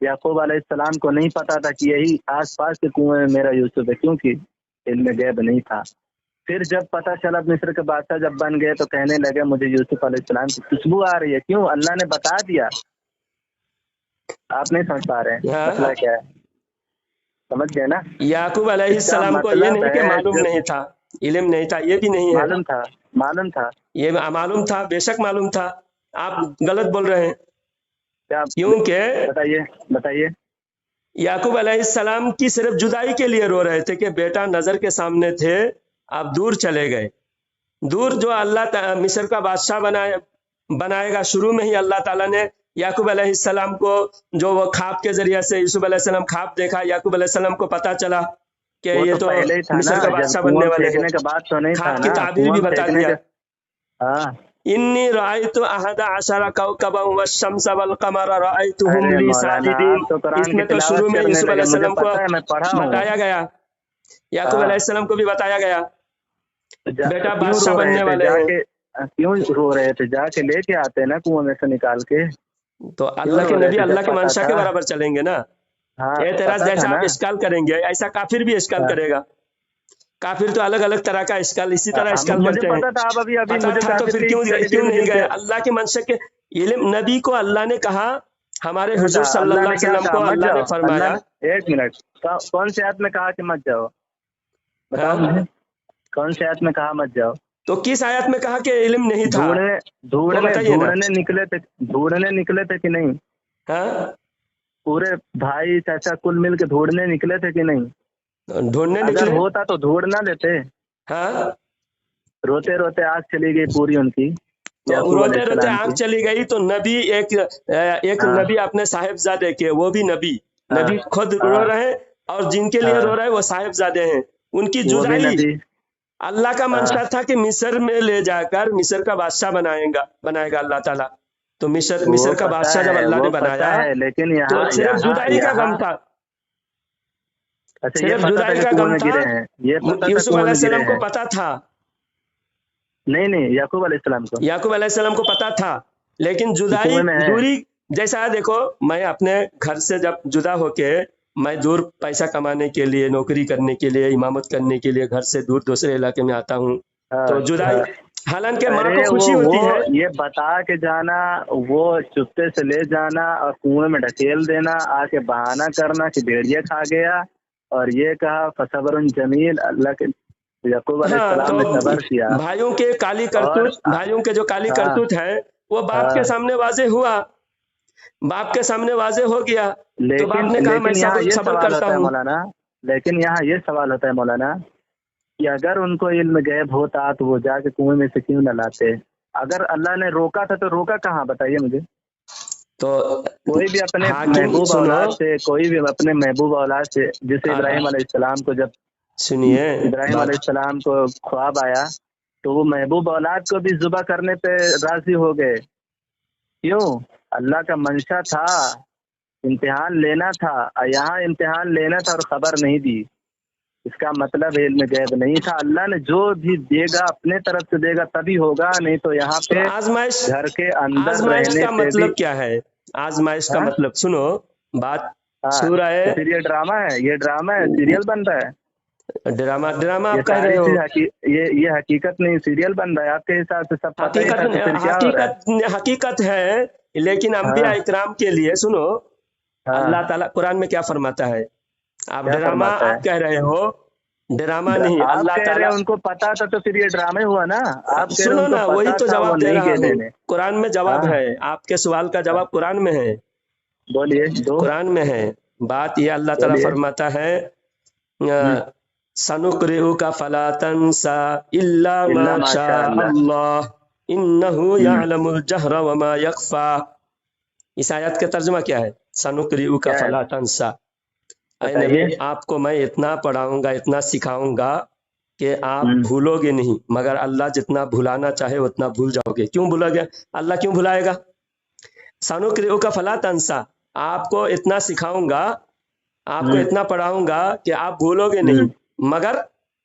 याकूब अलैहिस्सलाम को नहीं पता था कि यही आस पास के कुएं में मेरा यूसुफ है, क्योंकि इल्म गैब नहीं था। फिर जब पता चला मिस्र के बादशाह जब बन गए तो कहने लगे मुझे यूसुफ अलैहिस्सलाम की खुशबू आ रही है। क्यों? अल्लाह ने बता दिया। आप नहीं समझ पा रहे हैं मतलब क्या है, समझ गए ना? याकूब अलैहिस्सलाम को ये नहीं कि मालूम नहीं था, इल्म नहीं था, ये भी नहीं है। मालूम था, मालूम था, ये मालूम था, बेशक मालूम था। आप गलत बोल रहे हैं। क्योंकि बताइए याकूब अलैहिस्सलाम की सिर्फ जुदाई के लिए रो रहे थे कि बेटा नजर के सामने थे, आप दूर चले गए। दूर जो अल्लाह मिस्र का बादशाह बनाएगा, शुरू में ही अल्लाह ताला ने याकूब अलैहिस्सलाम को जो वो ख्वाब के जरिए से यूसुफ अलैहिस्सलाम ख्वाब देखा, याकूब अलैहिस्सलाम को पता चला कि ये तो मिस्र का बादशाह बनने वाले हैं। ख्वाब की ताबीर भी बता दिया। इन्नी रायतु अहदा अशरा कौकबा वश्शम्स वल कमरा रायतुहुम ली साजिदीन। इसमें तो शुरू में यूसुफ अलैहिस्सलाम को बताया गया, याकूब अलैहिस्सलाम को भी बताया गया बेटा बादशाह बनने वाले हैं। क्यों रो रहे थे? जाके लेके आते ना कुएं में से निकाल के। तो अल्लाह के नबी अल्लाह के मंशा के बराबर चलेंगे ना। एतराज जैसा आप इश्काल करेंगे ऐसा काफिर भी इश्काल करेगा। काफिर तो अलग अलग तरह का इश्काल इसी तरह इश्काल करते हैं। तो फिर क्यों नहीं गए? अल्लाह के मंशा के इल्म नबी को अल्लाह ने कहा, हमारे हुजूर सल्लल्लाहु अलैहि वसल्लम को अल्लाह ने फरमाया। एक मिनट, कौन से आयत में कहा कि मत जाओ? बताओ कौन से आयत में कहा मत जाओ? तो किस आयत में कहा कि इल्म नहीं था? ढूंढने निकले थे कि नहीं? हाँ, पूरे भाई चाचा कुल मिल के ढूंढने निकले थे कि नहीं? ढूंढने निकले होता तो ढूंढ ना लेते। हाँ, रोते रोते आँख चली गई पूरी उनकी। तो रोते रोते आँख चली गई तो नबी एक नबी अपने साहिबजादे के, वो भी नबी खुद रो रहे हैं और जिनके लिए रो रहे हैं वो साहिबजादे हैं। उनकी जुदाई अल्लाह का मंशा था कि मिस्र में ले जाकर मिस्र का बादशाह बनाएगा अल्लाह ताला। तो मिस्र का बादशाह जब अल्लाह ने बनाया है, लेकिन तो सिर्फ जुदाई का गम था, सिर्फ जुदाई का गम था। यूसुफ अलैहिस्सलाम को पता था, नहीं याकूब अलैहिस्सलाम को पता था, लेकिन जुदाई दूरी जैसा देखो, मैं अपने घर से जब जुदा होके मैं दूर पैसा कमाने के लिए, नौकरी करने के लिए, इमामत करने के लिए घर से दूर दूसरे इलाके में आता हूँ, तो जुदाई हालांकि माँ को खुशी होती है। ये बता के जाना, वो चुपते से ले जाना और कुएं में ढकेल देना, आके बहाना करना कि भेड़िया खा गया, और ये कहा फसबरुन जमील, अल्लाह के याकूब अलैहिस्सलाम ने सबर किया। भाइयों के जो काली करतूत है वो बाप के सामने वाजे हुआ। बाप के सामने वाजे हो गया, तो लेकिन बाप ने कहा मैं लेकिन यहाँ ये सब्र सवाल करता होता है हूँ। मौलाना, लेकिन यहाँ ये सवाल होता है मौलाना कि अगर उनको इल्म गैब होता तो वो जाके कुएं में से क्यों न लाते? अगर अल्लाह ने रोका था तो रोका कहाँ, बताइए मुझे। तो कोई भी अपने हाकिम महबूब सुनो, औलाद से, कोई भी अपने महबूब औलाद से, जैसे आ- इब्राहिम अलैहिस्सलाम को, जब सुनिए इब्राहिम बात। अलैहिस्सलाम को ख्वाब आया तो वो महबूब औलाद को भी जुबा करने पे राजी हो गए। क्यों? अल्लाह का मंशा था, इम्तिहान लेना था, और यहाँ इम्तिहान लेना था और खबर नहीं दी। इसका मतलब इल्म गैब नहीं था। अल्लाह ने जो भी देगा अपने तरफ से देगा तभी होगा, नहीं तो यहाँ तो पे आजमाइश, घर के अंदर आजमाइश रहने का पे भी। मतलब क्या है? आजमाइश का हाँ? मतलब सुनो बात। हाँ, सूरह तो फिर ये ड्रामा है, ये ड्रामा है, सीरियल बन रहा है। ड्रामा, ड्रामा ये आप कह रहे सारी हो। चीज ये हकीकत नहीं, सीरियल बन रहा है आपके हिसाब से। सब पता ही था तो फिर क्या हो रहा है? हकीकत हकीकत है, लेकिन अंबिया हाँ इकराम के लिए सुनो, अल्लाह हाँ, ताला कुरान में क्या फरमाता है। आप क्या ड्रामा फरमाता है? आप कह रहे हो, ड्रामा नहीं, आप अल्लाह कह रहे ताला। हैं उनको पता था तो फिर ये ड्रामा ही हुआ ना। आप कह रहे सुनो हैं उनको ना, वही पता तो था, वो जवाब दे नहीं रहा गए हूँ, लेने। कुरान में जवाब हाँ, है, आपके सवाल का जवाब कुरान में है, बोलिए दो, कुरान में है। बात ये अल्लाह ताला बोलिए। फरमाता है, सनुक़रिउका फला तंसा इल्ला मा इल्ला शा माशाअल्लाह। अल्लाह इन्नहु यअलमुल जहरा व मा यख्फा। इस आयत का तर्जुमा क्या है? सनुक़रिउका क्या है, फला तंसा। ऐ नबी, बताइए। आपको मैं इतना पढ़ाऊंगा, इतना सिखाऊंगा कि आप हम्म, भूलोगे नहीं, मगर अल्लाह जितना भुलाना चाहे उतना भूल जाओगे। क्यों भूलोगे? अल्लाह क्यों भुलाएगा? सनुक़रिउका फला तंसा, आपको इतना सिखाऊंगा, आपको हम्म, इतना पढ़ाऊंगा कि आप भूलोगे नहीं, हम्म, मगर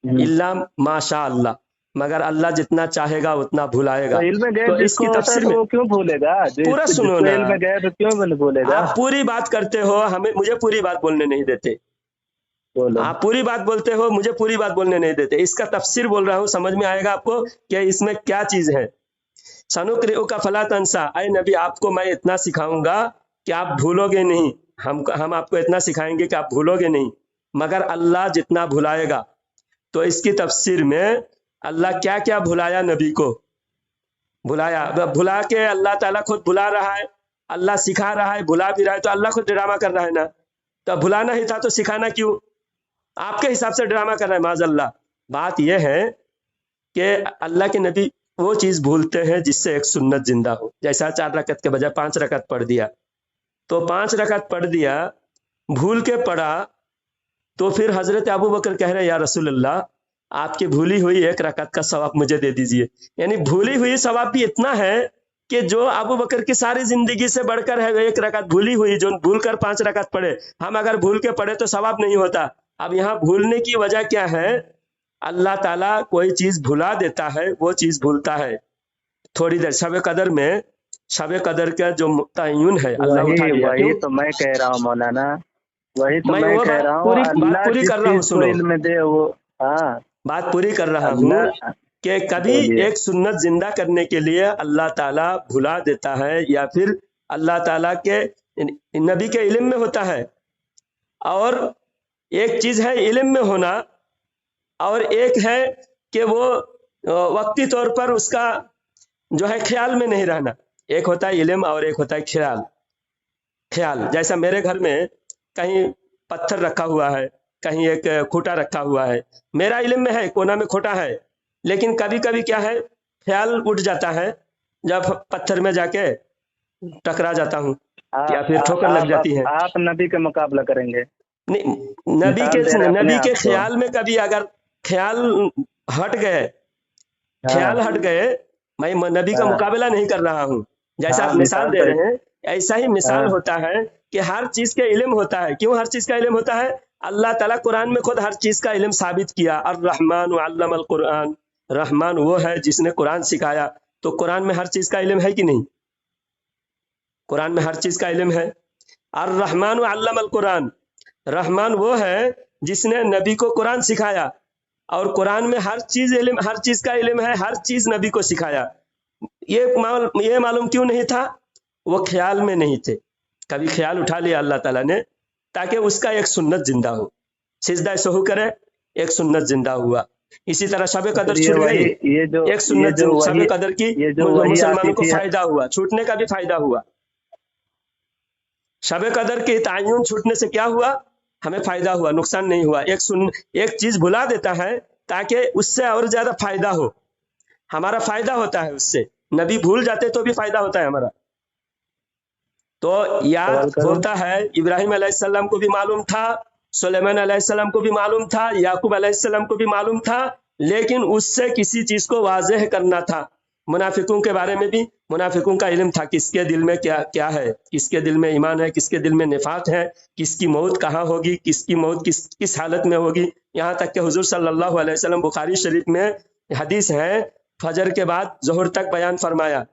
हम्म। इल्ला माशा अल्लाह, मगर अल्लाह जितना चाहेगा उतना भुलाएगा। तो इल्म गैब तो इसकी जिसको होता है तफसीर तो में वो क्यों भूलेगा? पूरा सुनो जिसको ना, इल्म गैब है क्यों भूलेगा? आप पूरी बात करते हो, हमें मुझे पूरी बात बोलने नहीं देते। बोलो। आप पूरी बात बोलते हो, मुझे पूरी बात बोलने नहीं देते। इसका तफसीर बोल रहा हूँ, समझ में आएगा आपको कि इसमें क्या चीज है। सनुक़रिउका फला तंसा, ऐ नबी आपको मैं इतना सिखाऊंगा कि आप भूलोगे नहीं। हम आपको इतना सिखाएंगे कि आप भूलोगे नहीं, मगर अल्लाह जितना भुलाएगा। तो इसकी तफसीर में अल्लाह क्या क्या भुलाया नबी को, भुलाया, भुला के अल्लाह ताला खुद भुला रहा है, अल्लाह सिखा रहा है, भुला भी रहा है, तो अल्लाह खुद ड्रामा कर रहा है ना। तो भुलाना ही था तो सिखाना क्यों? आपके हिसाब से ड्रामा कर रहा है माज़अल्लाह। बात यह है कि अल्लाह के नबी वो चीज भूलते हैं जिससे एक सुन्नत जिंदा हो। जैसा 4 रकत के बजाय 5 रकत पढ़ दिया, तो 5 रकत पढ़ दिया, भूल के पढ़ा, तो फिर हजरत अबू बकर कह रहे हैं या रसूल अल्लाह, आपकी भूली हुई 1 रकत का सवाब मुझे दे दीजिए। यानी भूली हुई सवाब भी इतना है कि जो अबू बकर की सारी जिंदगी से बढ़कर है, 1 रकत भूली हुई, जो भूल कर 5 रकत पढ़े। हम अगर भूल के पढ़े तो सवाब नहीं होता। अब यहाँ भूलने की वजह क्या है? अल्लाह ताला कोई चीज भुला देता है, वो चीज भूलता है। थोड़ी देर शब कदर में, शब कदर का जो तयन है अल्लाह उठा लिया। वही तो मैं कह रहा हूँ मौलाना, वही तो मैं मैं वो कह बात रहा हूँ। बात अल्लाह पूरी जिस कर रहा हूँ, चीज को सुनो, इल्म दे वो। हाँ, बात पूरी कर रहा हूँ अल्लाह। कि कभी बोलिए। एक सुन्नत जिंदा करने के लिए अल्लाह ताला भुला देता है, या फिर अल्लाह ताला के नबी के इल्म में होता है। और एक चीज है इल्म में होना, और एक है कि वो वक्ती तौर पर उसका जो है ख्याल में नहीं रहना। एक होता है इल्म और एक होता है ख्याल। ख्याल जैसा मेरे घर में कहीं पत्थर रखा हुआ है, कहीं एक खूंटा रखा हुआ है, मेरा इल्म में है कोना में खोटा है, लेकिन कभी कभी क्या है, ख्याल उठ जाता है, जब पत्थर में जाके टकरा जाता हूँ या फिर ठोकर लग जाती है। आप नबी का मुकाबला करेंगे? नहीं, नबी मिसाल दे रहे हैं अपने नबी के आप को। ख्याल में कभी अगर ख्याल हट गए, ख्याल हाँ हट गए, मैं नबी का हाँ मुकाबला नहीं कर रहा हूँ, जैसा हाँ, आप मिसाल दे तो रहे हैं, ऐसा ही मिसाल हाँ, होता है कि हर चीज का इल्म होता है। क्यों हर चीज का इल्म होता है? अल्लाह ताला कुरान में खुद हर चीज का इल्म साबित किया। अर्रहमान अल्लमल कुरान, रहमान वो है जिसने कुरान सिखाया। तो कुरान में हर चीज का इल्म है कि नहीं? कुरान में हर चीज का इल्म है। अर्रहमान अल्लमल कुरान, रहमान वो है जिसने नबी को कुरान सिखाया, और कुरान में हर चीज इल्म, हर चीज का इल्म है, हर चीज नबी को सिखाया। ये मालूम क्यों नहीं था? वो ख्याल में नहीं थे। कभी ख्याल उठा लिया अल्लाह ताला ने, ताकि उसका एक सुन्नत जिंदा हो, सिजदा सहू करे, एक सुन्नत जिंदा हुआ। इसी तरह शब कदर फिर ये छूट वही, गई, ये जो एक सुन्नत शब कदर की ये जो वही आती मुसलमानों को थी, फायदा हुआ, छूटने का भी फायदा हुआ। शब कदर के तयन छूटने से क्या हुआ, हमें फायदा हुआ, नुकसान नहीं हुआ। एक चीज भुला देता है ताकि उससे और ज्यादा फायदा हो, हमारा फायदा होता है उससे। नबी भूल जाते तो भी फायदा होता है हमारा। तो याद होता है, इब्राहिम अलैहिस्सलाम को भी मालूम था, सुलेमान अलैहिस्सलाम को भी मालूम था, याकूब अलैहिस्सलाम को भी मालूम था, लेकिन उससे किसी चीज को वाज़ेह करना था। मुनाफिकों के बारे में भी मुनाफिकों का इल्म था, किसके दिल में क्या क्या है, किसके दिल में ईमान है, किसके दिल में निफाक है, किसकी मौत कहाँ होगी, किसकी मौत किस हालत में होगी। यहाँ तक कि हुजूर सल्लल्लाहु अलैहि वसल्लम बुखारी शरीफ में हदीस है, फजर के बाद जोहर तक बयान फरमाया,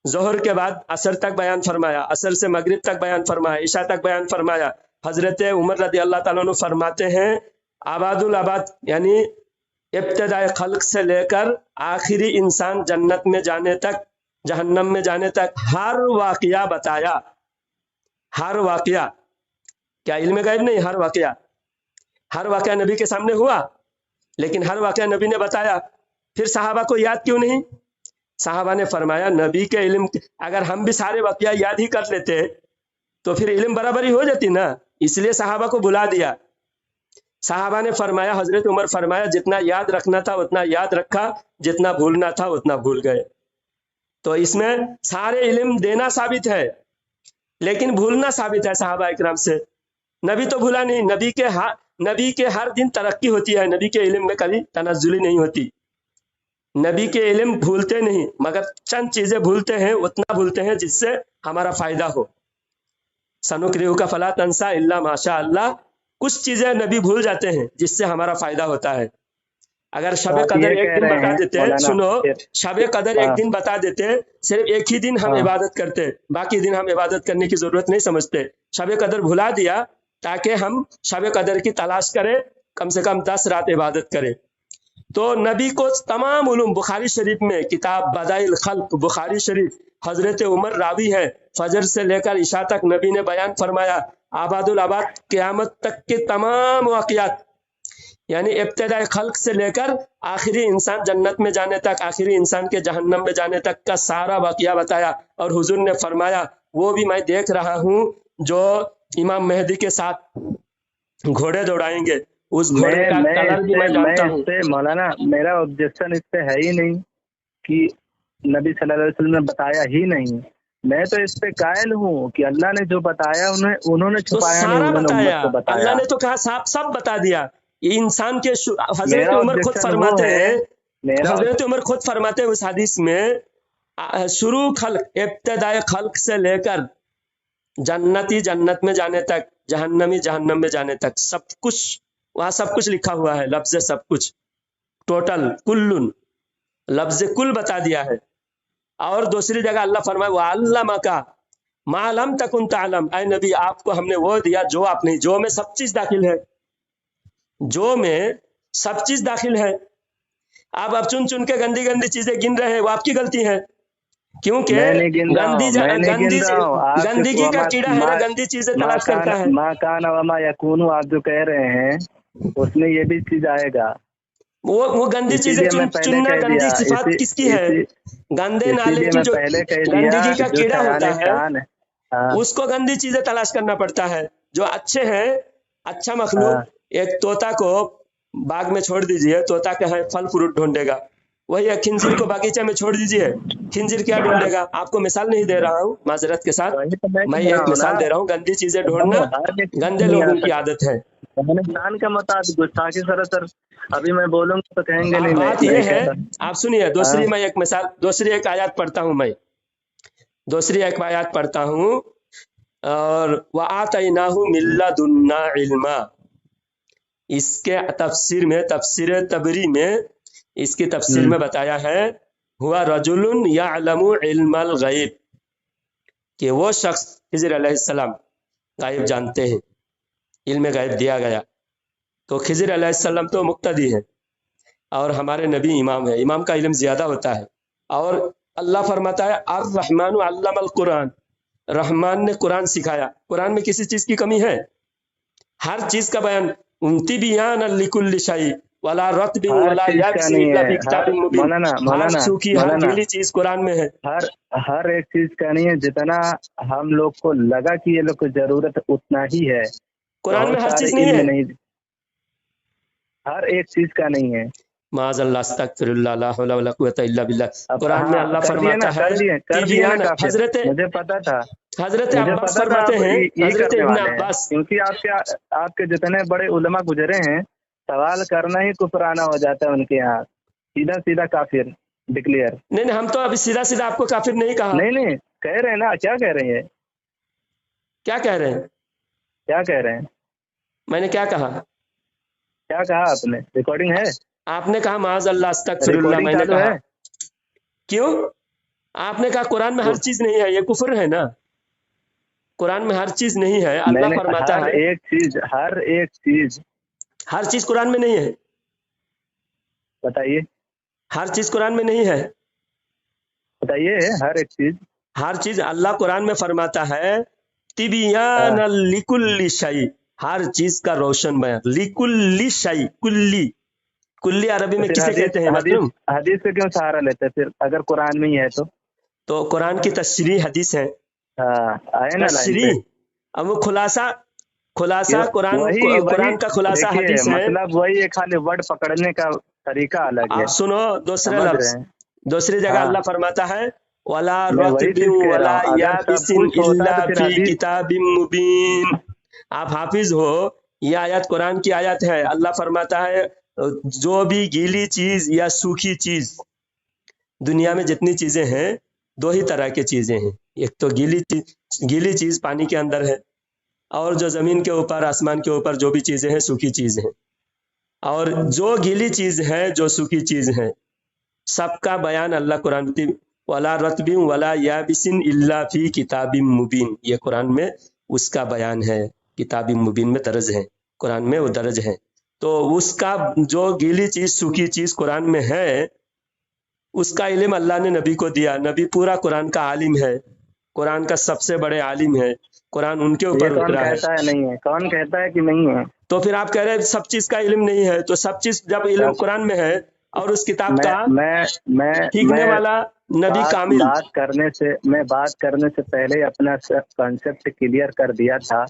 जोहर के बाद असर तक बयान फरमाया, असर से मगरिब तक बयान फरमाया, ईशा तक बयान फरमाया। हजरत उमर रदी अल्लाह ताला अन्हु फरमाते हैं, आबादुल आबाद यानी इब्तिदाए खल्क से लेकर आखिरी इंसान जन्नत में जाने तक, जहन्नम में जाने तक हर वाकया बताया। हर वाकया, क्या इल्म गैब नहीं, हर वाकया नबी के सामने हुआ, लेकिन हर वाकया नबी ने बताया। फिर सहाबा को याद क्यों नहीं? सहाबा ने फरमाया, नबी के इल्म अगर हम भी सारे वाकया याद ही कर लेते तो फिर इल्म बराबरी हो जाती ना, इसलिए सहाबा को बुला दिया। सहाबा ने फरमाया, हजरत उमर फरमाया, जितना याद रखना था उतना याद रखा, जितना भूलना था उतना भूल गए। तो इसमें सारे इल्म देना साबित है, लेकिन भूलना साबित है सहाबा इकराम से। नबी तो भूला नहीं, नबी के हर दिन तरक्की होती है, नबी के इल्म में कभी तनज़्ज़ुली नहीं होती। नबी के इल्म भूलते नहीं, मगर चंद चीजें भूलते हैं, उतना भूलते हैं जिससे हमारा फायदा हो। सनुक्रियु का फला तंसा इल्ला माशा अल्लाह, कुछ चीजें नबी भूल जाते हैं जिससे हमारा फायदा होता है। अगर शब कदर एक दिन बता देते, सुनो, शब कदर एक दिन बता देते, सिर्फ एक ही दिन हम इबादत करते, बाकी दिन हम इबादत करने की जरूरत नहीं समझते। शब कदर भुला दिया ताकि हम शब कदर की तलाश करें, कम से कम 10 रात इबादत करें। तो नबी को तमाम उलूम, बुखारी शरीफ में किताब बदाइल खल्क बुखारी शरीफ, हजरत उमर रावी है, फजर से लेकर इशा तक नबी ने बयान फरमाया। आबादुल आबाद क़यामत तक के तमाम वाक़यात, यानी इब्तिदाए खल्क से लेकर आखिरी इंसान जन्नत में जाने तक, आखिरी इंसान के जहन्नम में जाने तक का सारा वाक़या बताया। और हुजूर ने फरमाया, वो भी मैं देख रहा हूँ जो इमाम मेहदी के साथ घोड़े दौड़ाएंगे, उस घोड़े का कलर भी मैं जानता हूँ। मौलाना, मेरा ऑब्जेक्शन इस पे है ही नहीं कि नबी सल्लल्लाहु अलैहि वसल्लम ने बताया ही नहीं। मैं तो इस पे कायल हूँ कि अल्लाह ने जो बताया उन्होंने छुपाया तो नहीं, उन्होंने बताया। अल्लाह ने तो कहा सब बता दिया। ये इंसान के हजरत उमर खुद फरमाते हैं, हजरत उमर खुद फरमाते हैं उस हदीस में, शुरू खल्क, इब्तिदाए खल्क से लेकर जन्नती जन्नत में जाने तक, जहन्नमी जहन्नम में जाने तक, सब कुछ वहां सब कुछ लिखा हुआ है, लफ्ज़ सब कुछ, टोटल कुल्लुन, लफ्ज़ कुल बता दिया है। और दूसरी जगह अल्लाह फरमाए, वअल्लमा का मा लम तकुन तालम, ऐ नबी आपको हमने वो दिया जो आप नहीं, जो में सब चीज दाखिल है, जो में सब चीज दाखिल है। आप अब चुन चुन के गंदी गंदी चीजें गिन रहे हैं, वो आपकी गलती है, क्योंकि गंदगी का कीड़ा है ना, गंदी चीजें तलाश करता है। मा काना व मा यकूनु आप जो कह रहे हैं उसमें ये भी चीज आएगा। वो गंदी चीजें चुनना, गंदी सिफात किसकी है? गंदे नाले की जो गंदगी का कीड़ा होता है, उसको गंदी चीजें तलाश करना पड़ता है। जो अच्छे हैं, अच्छा मखलूक, एक तोता को बाग में छोड़ दीजिए, तोता क्या है, फल फ्रूट ढूंढेगा। वही एक खिंजीर को बागीचे में छोड़ दीजिए, खिंजीर क्या ढूंढेगा? आपको मिसाल नहीं दे रहा हूँ, माजरत के साथ मैं एक मिसाल दे रहा हूँ। गंदी चीजें ढूंढना गंदे लोगों की आदत है। इंसान का मुताबिक गुस्ताखी सरासर, अभी मैं बोलूंगा तो कहेंगे नहीं। बात ये है, आप सुनिए, दूसरी मैं एक मिसाल, दूसरी एक आयत पढ़ता हूँ, मैं दूसरी एक आयत पढ़ता हूँ। और वआतैनाहु मिन लदुन्ना इल्मा, इसके तफसीर में, तफसीर तबरी में, इसकी तफसीर में बताया है, हुआ रजुलुन यअलमु इल्मल गैब, कि वो शख्स खिज़र अलैहिस्सलाम गायब जानते हैं, इल्म गायब दिया गया। तो खिज़र अलैहिस्सलाम तो मुक्तदी है और हमारे नबी इमाम है, इमाम का इल्म ज्यादा होता है। और अल्लाह फरमाता है, अर्रहमानु अल्लमल कुरान, रहमान ने कुरान सिखाया। कुरान में किसी चीज की कमी है? हर चीज का बयान, तिबियान लिकुल्लि शै, वला रत्बिन हर वला चीज का याबिसिन नहीं इल्ला है। फी किताबिन मुबीन। मौलाना हर मौलाना सूखी हर मौलाना गीली चीज कुरान में है। हर एक चीज का नहीं है। जितना हम लोग को लगा कि ये लोग को जरूरत उतना ही है। कुरान में बहुत हर सारे चीज नहीं इल्म है। नहीं, हर एक चीज का नहीं है। माज़अल्लाह अस्तगफिरुल्लाह ला हौला वला कुव्वता इल्ला बिल्लाह। अब कुरान में हाँ, अल्लाह कर दिए ना, फरमाता है कर दिए ना तिबियान, काफिर। हजरत मुझे पता था अब्बास फरमाते आप हैं, यही हजरत करने इब्न वाले हैं, अब्बास, क्योंकि आपके जितने बड़े उलमा गुजरे हैं, सवाल करना ही कुफराना हो जाता है उनके यहाँ। सीधा सीधा काफिर डिक्लेयर। नहीं नहीं, हम तो अभी सीधा सीधा आपको काफिर नहीं कहा। नहीं कह रहे हैं ना, क्या कह रहे हैं? क्या कह रहे हैं? क्या कह रहे हैं? मैंने क्या कहा? क्या कहा आपने? रिकॉर्डिंग है? आपने कहा माज़अल्लाह अस्तगफिरुल्लाह, रिकॉर्डिंग मैंने चालू कहा। है? क्यों? आपने कहा कुरान में हर चीज नहीं है, ये कुफर है ना। कुरान में हर चीज नहीं है, अल्लाह मैंने फरमाता हर है एक चीज हर चीज कुरान में नहीं है। बताइए हर चीज कुरान में नहीं है। हर एक चीज। हर चीज अल्लाह कुरान में फरमाता है तिबियान लिकुल्ली शै, हर चीज का रोशन बयान। लिकुल्ली शै, कुल्ली, कुल्ली अरबी में फिर किसे कहते हैं मालूम? हदीस से क्यों सहारा लेते हैं फिर, अगर कुरान में ही है तो कुरान की तशरीह हदीस है। हाँ, आए ना लाइन पे। तशरीह, अब वो खुलासा कुरान का खुलासा देखिए, हदीस है। मतलब वही है, खाली वर्ड पकड़ने का तरीका अलग है। आप सुनो दूसरे समझ लफ्ज, रहे हैं? दूसरी जगह हाँ, अल्लाह फरमाता है वला मैं वही रत्बिन चीज कह रहा वला हूँ। अगर सब याबिसिन कुछ होता इल्ला तो फिर फी हदीस। किताबिम मुबीन। आप हाफिज हो, ये आयत कुरान की आयत है। अल्लाह फरमाता है जो भी गीली चीज या सूखी चीज, दुनिया में जितनी चीजें हैं दो ही तरह की चीजें हैं। एक तो गीली चीज पानी के अंदर है, और जो जमीन के ऊपर आसमान के ऊपर जो भी चीजें हैं सूखी चीज हैं। और जो गीली चीज है जो सूखी चीज है, सबका बयान अल्लाह कुरान वला रत्बिन वला याबिसिन इल्ला फी किताबिम मुबीन, ये कुरान में उसका बयान है। किताबिम मुबीन में दर्ज है, कुरान में वो दर्ज है। तो उसका जो गीली चीज सूखी चीज कुरान में है, उसका इल्म अल्लाह ने नबी को दिया। नबी पूरा कुरान का आलिम है, कुरान का सबसे बड़े आलिम है। कुरान उनके ये ऊपर कौन उतरा है। कहता है नहीं है? कौन कहता है कि नहीं है? तो फिर आप कह रहे हैं सब चीज का इल्म नहीं है, तो सब चीज जब इल्म तब कुरान में है और उस किताब मैं का मैं मैं सीखने मैं वाला नबी कामिल। बात करने से पहले अपना कॉन्सेप्ट क्लियर कर दिया था,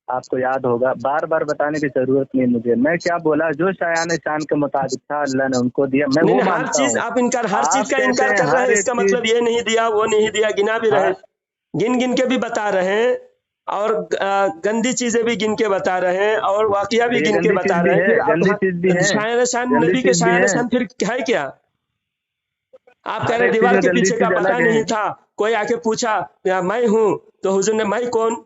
आपको याद होगा। बार बार बताने की जरूरत नहीं मुझे। मैं क्या बोला? जो शायान शान के मुताबिक था अल्लाह ने उनको दिया, मैं नहीं वो नहीं, हर मानता चीज हूँ। आप इनकार, हर आप चीज का कहते इनकार हैं कर रहे हर हैं, एक इसका चीज। मतलब ये नहीं दिया वो नहीं दिया, गिना भी रहे, गिन गिन के भी बता रहे हैं, और गंदी चीजें भी गिन के बता रहे हैं, और वाकया भी ये गिन के गंदी बता चीज भी रहे हैं। है, फिर गंदी चीज भी है, शायर शान, गंदी नबी के चीज भी शायर है। शान फिर है क्या? आप कह हर रहे एक चीज दीवार में के गंदी पीछे का चीज पता अलग है। नहीं था, कोई आके पूछा या मैं हूं, तो हुजूर ने मैं कौन,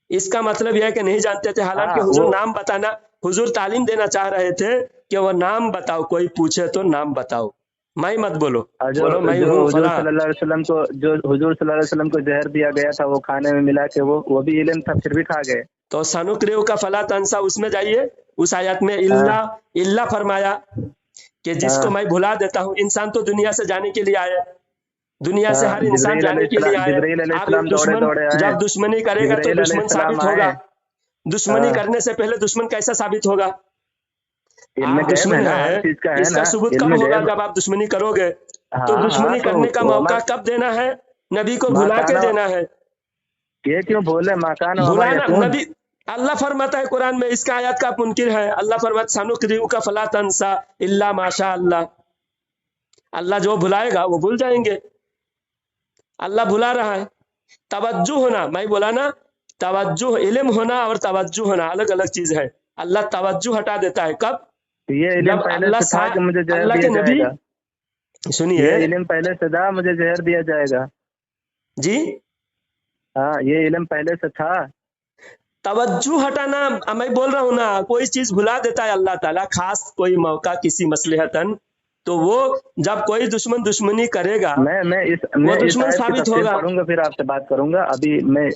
इसका मतलब यह है कि नहीं जानते थे। हालांकि हाँ, हुजूर वो नाम बताना, हुजूर तालीम देना चाह रहे थे कि वो नाम बताओ, कोई पूछे तो नाम बताओ, मैं मत बोलो, जो बोलो मैं जो हूँ हुजूर फला। सल्लल्लाहु अलैहि वसल्लम को जो हुजूर सल्लल्लाहु अलैहि वसल्लम को जहर दिया गया था, वो खाने में मिला के वो भी इल्म था, फिर भी खा गए। तो सनुक्रियु का फला तंसा, उसमें जाइए, उस आयत में हाँ, इल्ला फरमाया कि जिसको हाँ, मैं भुला देता हूँ। इंसान तो दुनिया से जाने के लिए आया, दुनिया से हर इंसान जाने के लिए आया। जिब्रील अब एक अलैहिस्सलाम दौड़े दुश्मन दौड़े आए। जब दुश्मनी करेगा तो जिब्रील दुश्मन अलैहिस्सलाम साबित आए। होगा। दुश्मनी हाँ, करने से पहले दुश्मन कैसा साबित होगा? इल्म आप गैब है दुश्मन ना, हर है, चीज का है इसका ना, सबूत कब इल्म होगा? गैब। जब आप दुश्मनी करोगे। तो हाँ हाँ, दुश्मनी तो करने का मौका वमा कब देना है? नबी को भुला के माकाना, देना है। ये क्यों बोले माकान वमा भुलाना यकून? नबी, अल्लाह फरमाता है कुरान में, इसका आयत का आप मुनकिर है। अल्लाह फरमाता सनुक्रियु का फला तंसा इल्ला माशा अल्लाह, अल्लाह जो भुलाएगा वो भूल जाएंगे। अल्लाह भुला रहा है। तवज्जो होना, मैं बोला ना, तवज्जो, इल्म होना और तवज्जो होना अलग अलग चीज है। अल्लाह तवज्जो हटा देता है कब? तो ये इल्म जब पहले से था कि मुझे जहर अल्लाह दिया के नबी, जाएगा? सुनिए ये इल्म पहले से था मुझे जहर दिया जाएगा? जी, हाँ, ये इल्म पहले से था। तवज्जो हटाना, मैं बोल रहा हूँ ना, कोई चीज भुला देता है अल्लाह ताला, खास कोई मौका किसी मसलहतन, तो वो जब कोई दुश्मन दुश्मनी करेगा मैं वो इस दुश्मन आयत की साबित तफसीर होगा। पढ़ूंगा, फिर आपसे बात करूंगा। अभी मैं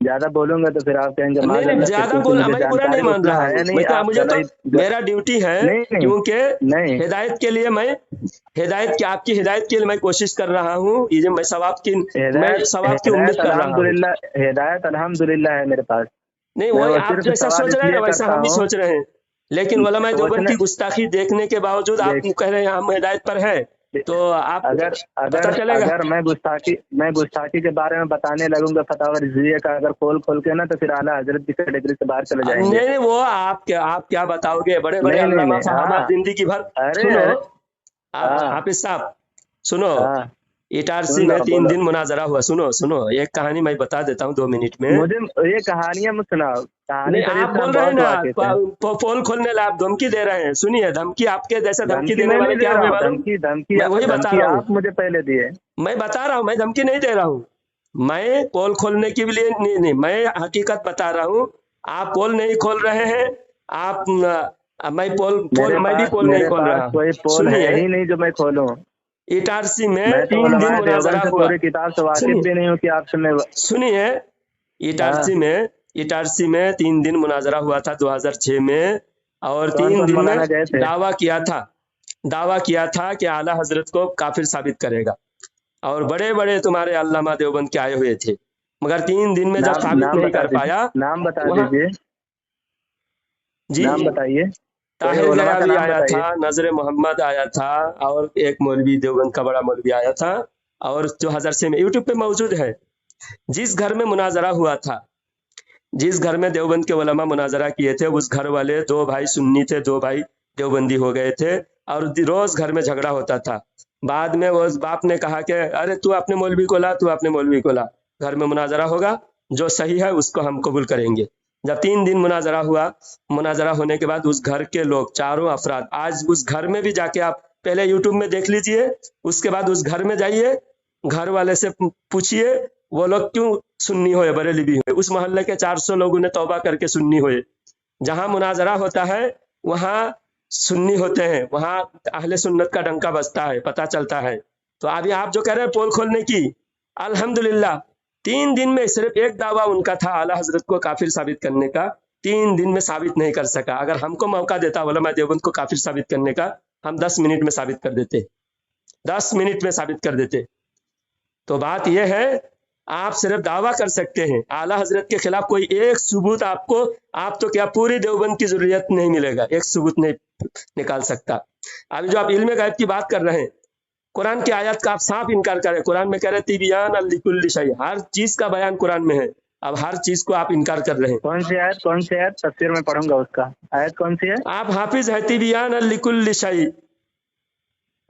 ज्यादा बोलूंगा तो फिर आप कहेंगे नहीं नहीं, माज़अल्लाह, फिर ज्यादा क्योंकि बोल, मुझे मैं बुरा नहीं जानकारी मान उतना रहा है हूँ। नहीं। आप मुझे तो गलत मेरा ड्यूटी है, नहीं नहीं क्योंकि नहीं हिदायत के लिए मैं, हिदायत की, आपकी हिदायत के लिए मैं कोशिश कर रहा हूँ। ये जो मैं सवाब की उम्मीद कर रहा हूँ। हिदायत अल्हम्दुलिल्लाह है मेरे पास। नहीं मैं वही वो आप सिर्फ जैसा सवाल सोच रहे हैं इसलिए ना वैसा करता हम भी हूँ। सोच रहे हैं। لیکن علماء دیوبند کی گستاخی دیکھنے کے باوجود آپ کہہ رہے ہیں ہم ہدایت پر ہے، تو آپ پتہ چلے گا. اگر میں گستاخی کے بارے میں بتانے لگوں گا فتاوی رضویہ کا اگر کھول کے نا، تو پھر اعلیٰ حضرت کی کیٹیگری سے باہر چلے جائیں گے. نہیں وہ آپ کیا بتاؤ گے؟ بڑے بڑے علامہ صحابہ زندگی بھر. سنو حافظ صاحب سنو، اٹارسی میں 3 دن مناظرہ ہوا. سنو ایک کہانی میں بتا دیتا ہوں 2 منٹ میں. مجھے یہ کہانیاں مت سناؤ. آپ بول رہے ہیں نا پول کھولنے لائے آپ دھمکی دے رہے ہیں. سنیے دھمکی آپ کے جیسے دھمکی دینے والے کیا ہوئے معلوم؟ میں وہی بتا رہا ہوں. آپ مجھے پہلے دیے. میں بتا رہا ہوں، میں دھمکی نہیں دے رہا ہوں. میں پول کھولنے کے لیے نہیں، میں حقیقت بتا رہا ہوں. آپ پول نہیں کھول رہے ہیں. آپ میں بھی پول نہیں کھول رہا. کوئی پول ہے ہی نہیں جو میں کھولوں. اٹارسی میں 3 دن مناظرہ ہوا. کتاب سے واقف بھی نہیں ہوں کہ آپ سنیے، اٹارسی میں 3 دن مناظرہ ہوا تھا 2006 میں، اور 3 دن میں دعویٰ کیا تھا کہ اعلیٰ حضرت کو کافر ثابت کرے گا، اور بڑے بڑے تمہارے علامہ دیوبند کے آئے ہوئے تھے، مگر 3 دن میں جب ثابت نہیں کر پایا. نام بتا دیجیے. جی نام بتائیے. طاہر غیابی آیا تھا، نظر محمد آیا تھا، اور ایک مولوی دیوبند کا بڑا مولوی آیا تھا. اور 2006 میں یوٹیوب پہ موجود ہے. جس گھر میں مناظرہ ہوا تھا، جس گھر میں دیوبند کے علماء مناظرہ کیے تھے، اس گھر والے 2 بھائی سنی تھے، 2 بھائی دیوبندی ہو گئے تھے، اور روز گھر میں جھگڑا ہوتا تھا. بعد میں وہ باپ نے کہا کہ ارے تو اپنے مولوی کو لا، گھر میں مناظرہ ہوگا، جو صحیح ہے اس کو ہم قبول کریں گے. جب 3 دن مناظرہ ہوا، مناظرہ ہونے کے بعد اس گھر کے لوگ چاروں افراد، آج اس گھر میں بھی جا کے آپ پہلے یوٹیوب میں دیکھ لیجئے، اس کے بعد اس گھر میں جائیے، گھر والے سے پوچھئے وہ لوگ کیوں سنی ہوئے، بریلوی ہوئے. اس محلے کے 400 لوگوں نے توبہ کر کے سنی ہوئے. جہاں مناظرہ ہوتا ہے وہاں سنی ہوتے ہیں، وہاں اہل سنت کا ڈنکا بجتا ہے، پتہ چلتا ہے. تو ابھی آپ جو کہہ رہے ہیں پول کھولنے کی، الحمدللہ 3 دن میں صرف ایک دعویٰ ان کا تھا اعلیٰ حضرت کو کافر ثابت کرنے کا، 3 دن میں ثابت نہیں کر سکا. اگر ہم کو موقع دیتا علماء دیوبند کو کافر ثابت کرنے کا، ہم 10 منٹ میں ثابت کر دیتے، 10 منٹ میں ثابت کر دیتے. تو بات یہ ہے، آپ صرف دعویٰ کر سکتے ہیں. اعلیٰ حضرت کے خلاف کوئی ایک ثبوت آپ تو کیا پوری دیوبند کی ضروریت نہیں ملے گا، ایک ثبوت نہیں نکال سکتا. ابھی جو آپ علم غیب کی بات کر رہے ہیں، قرآن کی آیات کا آپ صاف انکار کریں. قرآن میں کہہ رہے تبیان لکل شیء، ہر چیز کا بیان قرآن میں ہے. اب ہر چیز کو آپ انکار کر رہے ہیں. کون سی آیت تفسیر میں پڑھوں گا اس کا. آیت کون سی ہے؟ آپ حافظ ہے تبیان لکل شیء.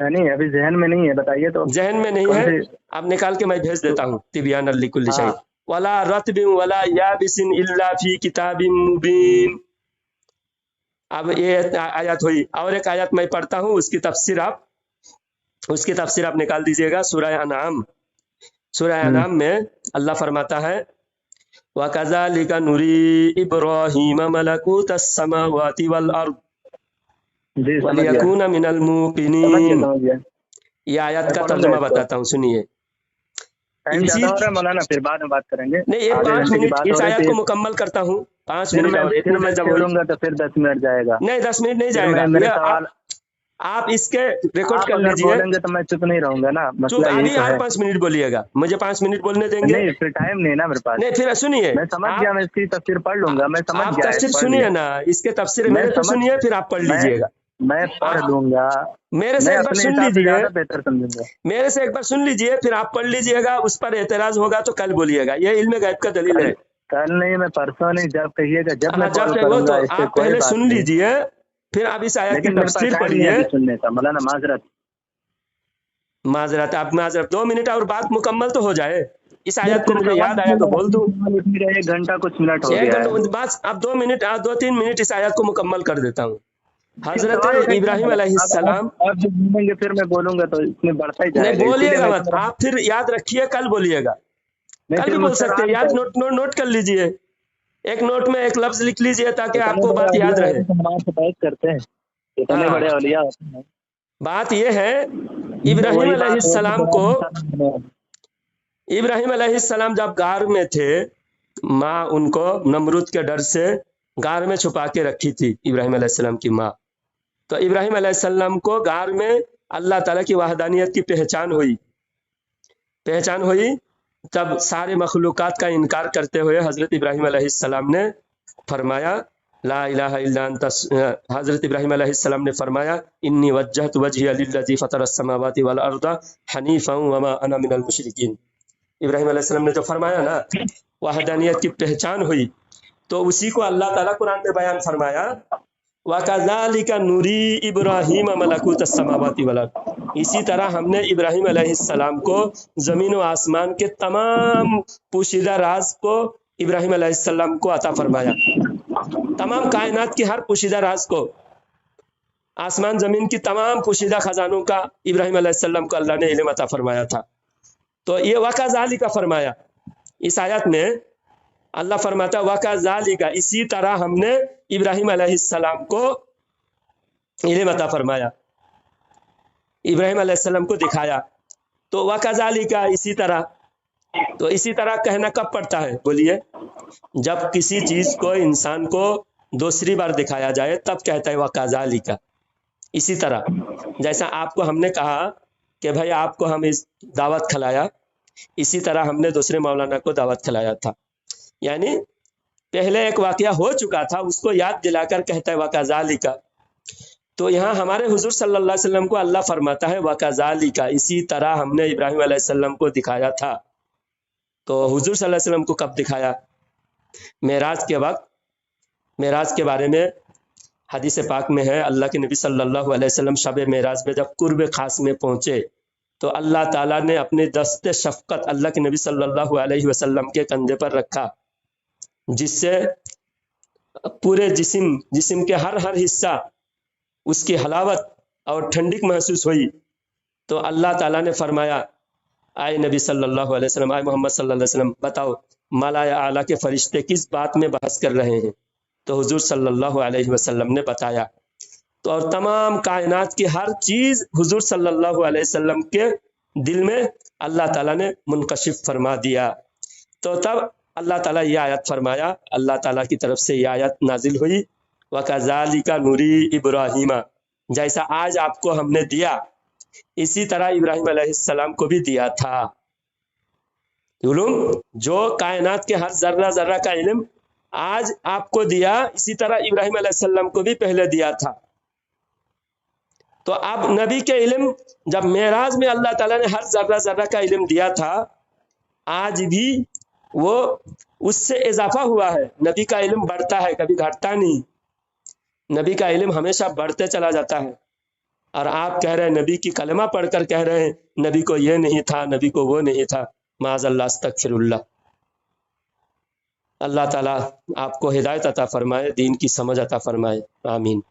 نہیں ابھی ذہن میں نہیں ہے، بتائیے تو. ذہن میں نہیں ہے، آپ نکال کے میں بھیج دیتا ہوں. تبیان لکل شیء ولا رطب ولا یابس الا فی کتاب مبین. اب یہ آیت ہوئی. اور ایک آیت میں پڑھتا ہوں، اس کی تفسیر آپ نکال دیجئے گا. سورہ انعام میں اللہ فرماتا ہے وَكَذَلِكَ نُرِي إِبْرَاهِيمَ مَلَكُوتَ السَّمَاوَاتِ وَالْأَرْضِ وَلِيَكُونَ مِنَ الْمُوقِنِينَ. یہ آیت کا ترجمہ بتاتا ہوں، سنیے. مولانا پھر بعد میں بات کریں گے. نہیں، 5 منٹ اس آیت کو مکمل کرتا ہوں. 5 منٹ اور اتنے میں جب کروں گا تو پھر 10 منٹ جائے گا. نہیں 10 منٹ نہیں جائے گا. آپ اس کے ریکارڈ کر لیجئے. بولیں گے تو میں چپ نہیں رہوں گا نا. ابھی آپ 5 منٹ بولیے گا، مجھے 5 منٹ بولنے دیں گے. نہیں پھر ٹائم نہیں نا میرے پاس. نہیں پھر سنیے، میں سمجھ گیا، میں اس کی تفسیر پڑھ لوں گا. میں سمجھ گیا. تفسیر سنیے نا، اس کے تفسیر میرے تو سنیے، پھر آپ پڑھ لیجئے گا. میں پڑھ لوں گا. میرے سے ایک بار سن لیجئے، بہتر سمجھوں گا. میرے سے ایک بار سن لیجئے، پھر آپ پڑھ لیجئے گا. اس پر اعتراض ہوگا تو کل بولیے گا. یہ علم غیب کا دلیل ہے. کل نہیں، میں پرسوں نہیں، جب کہیے گا. جب میں وہ تو آپ پہلے سن لیجئے، پھر آپ اس آیت کی تفسیر پڑھیے. سننے کا مولانا معذرت آپ 2 منٹ اور بات مکمل تو ہو جائے. اس آیت کو مجھے یاد آیا تو بول دوں. 1 گھنٹہ کچھ منٹ ہو گیا. 1 گھنٹہ بس اب 2-3 منٹ اس آیت کو مکمل کر دیتا ہوں. حضرت ابراہیم علیہ السلام، آپ جب بولیں گے پھر میں بولوں گا تو اس میں بڑھتا ہی جائے گا. نہیں بولیے گا مت آپ، پھر یاد رکھیے، کل بولیے گا. کل بھی بول سکتے ہیں، یاد نوٹ کر لیجئے. ایک نوٹ میں ایک لفظ لکھ لیجئے تاکہ آپ کو بات یاد رہے. کرتے ہیں اتنے بڑے اولیاء. بات یہ ہے، ابراہیم علیہ السلام جب غار میں تھے، ماں ان کو نمرود کے ڈر سے غار میں چھپا کے رکھی تھی، ابراہیم علیہ السلام کی ماں. تو ابراہیم علیہ السلام کو غار میں اللہ تعالیٰ کی وحدانیت کی پہچان ہوئی. تب سارے مخلوقات کا انکار کرتے ہوئے حضرت ابراہیم علیہ السلام نے فرمایا ला इलाहा इल्ला अंत। हजरत इब्राहिम अलैहिस्सलाम ने फरमाया इन्नी वज्जहतु वजहिया लिल्लज़ी फ़तरस समावाति वल अर्दा हनीफ़न वमा अना मिनल मुशरिकीन। इब्राहिम अलैहिस्सलाम ने जो फरमाया ना वहदानियत की पहचान हुई, तो उसी को अल्लाह ताला कुरान में बयान फरमाया वकज़ालिका नूरी इब्राहीम मलकूतस समावाति वल अर्द। इसी तरह हमने इब्राहिम अलैहिस्सलाम को जमीन व आसमान के तमाम पोशीदा राज को इब्राहिम अलैहिस्सलाम को अता फरमाया। तमाम कायनात की हर पोशीदा राज को, आसमान जमीन की तमाम पोशीदा खजानों का इब्राहिम अलैहिस्सलाम को अल्लाह ने इल्म अता फरमाया था। तो ये वकज़ालिका फरमाया, इस आयत में अल्लाह फरमाता वकज़ालिका, इसी तरह हमने इब्राहिम अलैहिस्सलाम को इल्म अता फरमाया, इब्राहिम अलैहिस्सलाम को दिखाया। तो वकज़ालिका, इसी तरह। तो इसी तरह कहना कब पड़ता है बोलिए? जब किसी चीज को, इंसान को दूसरी बार दिखाया जाए तब कहता है वकज़ालिका। इसी तरह जैसा आपको हमने कहा कि भाई आपको हम इस दावत खिलाया, इसी तरह हमने दूसरे मौलाना को दावत खिलाया था, यानी पहले एक वाकया हो चुका था उसको याद दिलाकर कहता है वकज़ालिका। तो यहाँ हमारे हुजूर सल्लल्लाहु अलैहि वसल्लम को अल्लाह फरमाता है वकज़ालिका, इसी तरह हमने इब्राहिम अलैहिस्सलाम को दिखाया था। तो हुजूर सल्लल्लाहु अलैहि वसल्लम को कब दिखाया? मेराज के वक्त। मेराज के बारे में हदीस पाक में है, अल्लाह के नबी सल्लल्लाहु अलैहि वसल्लम शब मेराज में जब कुर्ब खास में पहुंचे तो अल्लाह ताला ने अपने दस्ते शफकत अल्लाह के नबी सल्लल्लाहु अलैहि वसल्लम के कंधे पर रखा, जिससे पूरे जिस्म के हर हिस्सा उसकी हलावत और ठंडिक महसूस हुई। तो अल्लाह ताला ने फरमाया आए नबी सल्लल्लाहु अलैहि वसल्लम, आए मोहम्मद सल्लल्लाहु अलैहि वसल्लम, बताओ मलाया आला के फरिश्ते किस बात में बहस कर रहे हैं? तो हुजूर सल्लल्लाहु अलैहि वसल्लम ने बताया। तो और तमाम कायनात की हर चीज हुजूर सल्लल्लाहु अलैहि वसल्लम के दिल में अल्लाह ताला ने मुनकशिफ फरमा दिया। तो तब अल्लाह ताला ये आयत फरमाया, अल्लाह ताला की तरफ से ये आयत नाजिल हुई वकज़ालिका नूरी इब्राहीमा, जैसा आज आपको हमने दिया इसी तरह इब्राहिम अलैहिस्सलाम को भी दिया था। इल्म जो कायनात के हर जर्रा जर्रा का इल्म आज आपको दिया, इसी तरह इब्राहिम अलैहिस्सलाम को भी पहले दिया था। तो अब नबी के इल्म जब मेराज में अल्लाह ताला ने हर जर्रा जर्रा का इल्म दिया था, आज भी वो उससे इजाफा हुआ है। नबी का इल्म बढ़ता है, कभी घटता नहीं। नबी का इल्म हमेशा बढ़ते चला जाता है। और आप कह रहे हैं नबी की कलमा पढ़कर कह रहे हैं नबी को ये नहीं था, नबी को वो नहीं था। माज़अल्लाह, अस्तगफिरुल्लाह। अल्लाह ताला आपको हिदायत अता फरमाए, दीन की समझ अता फरमाए। आमीन।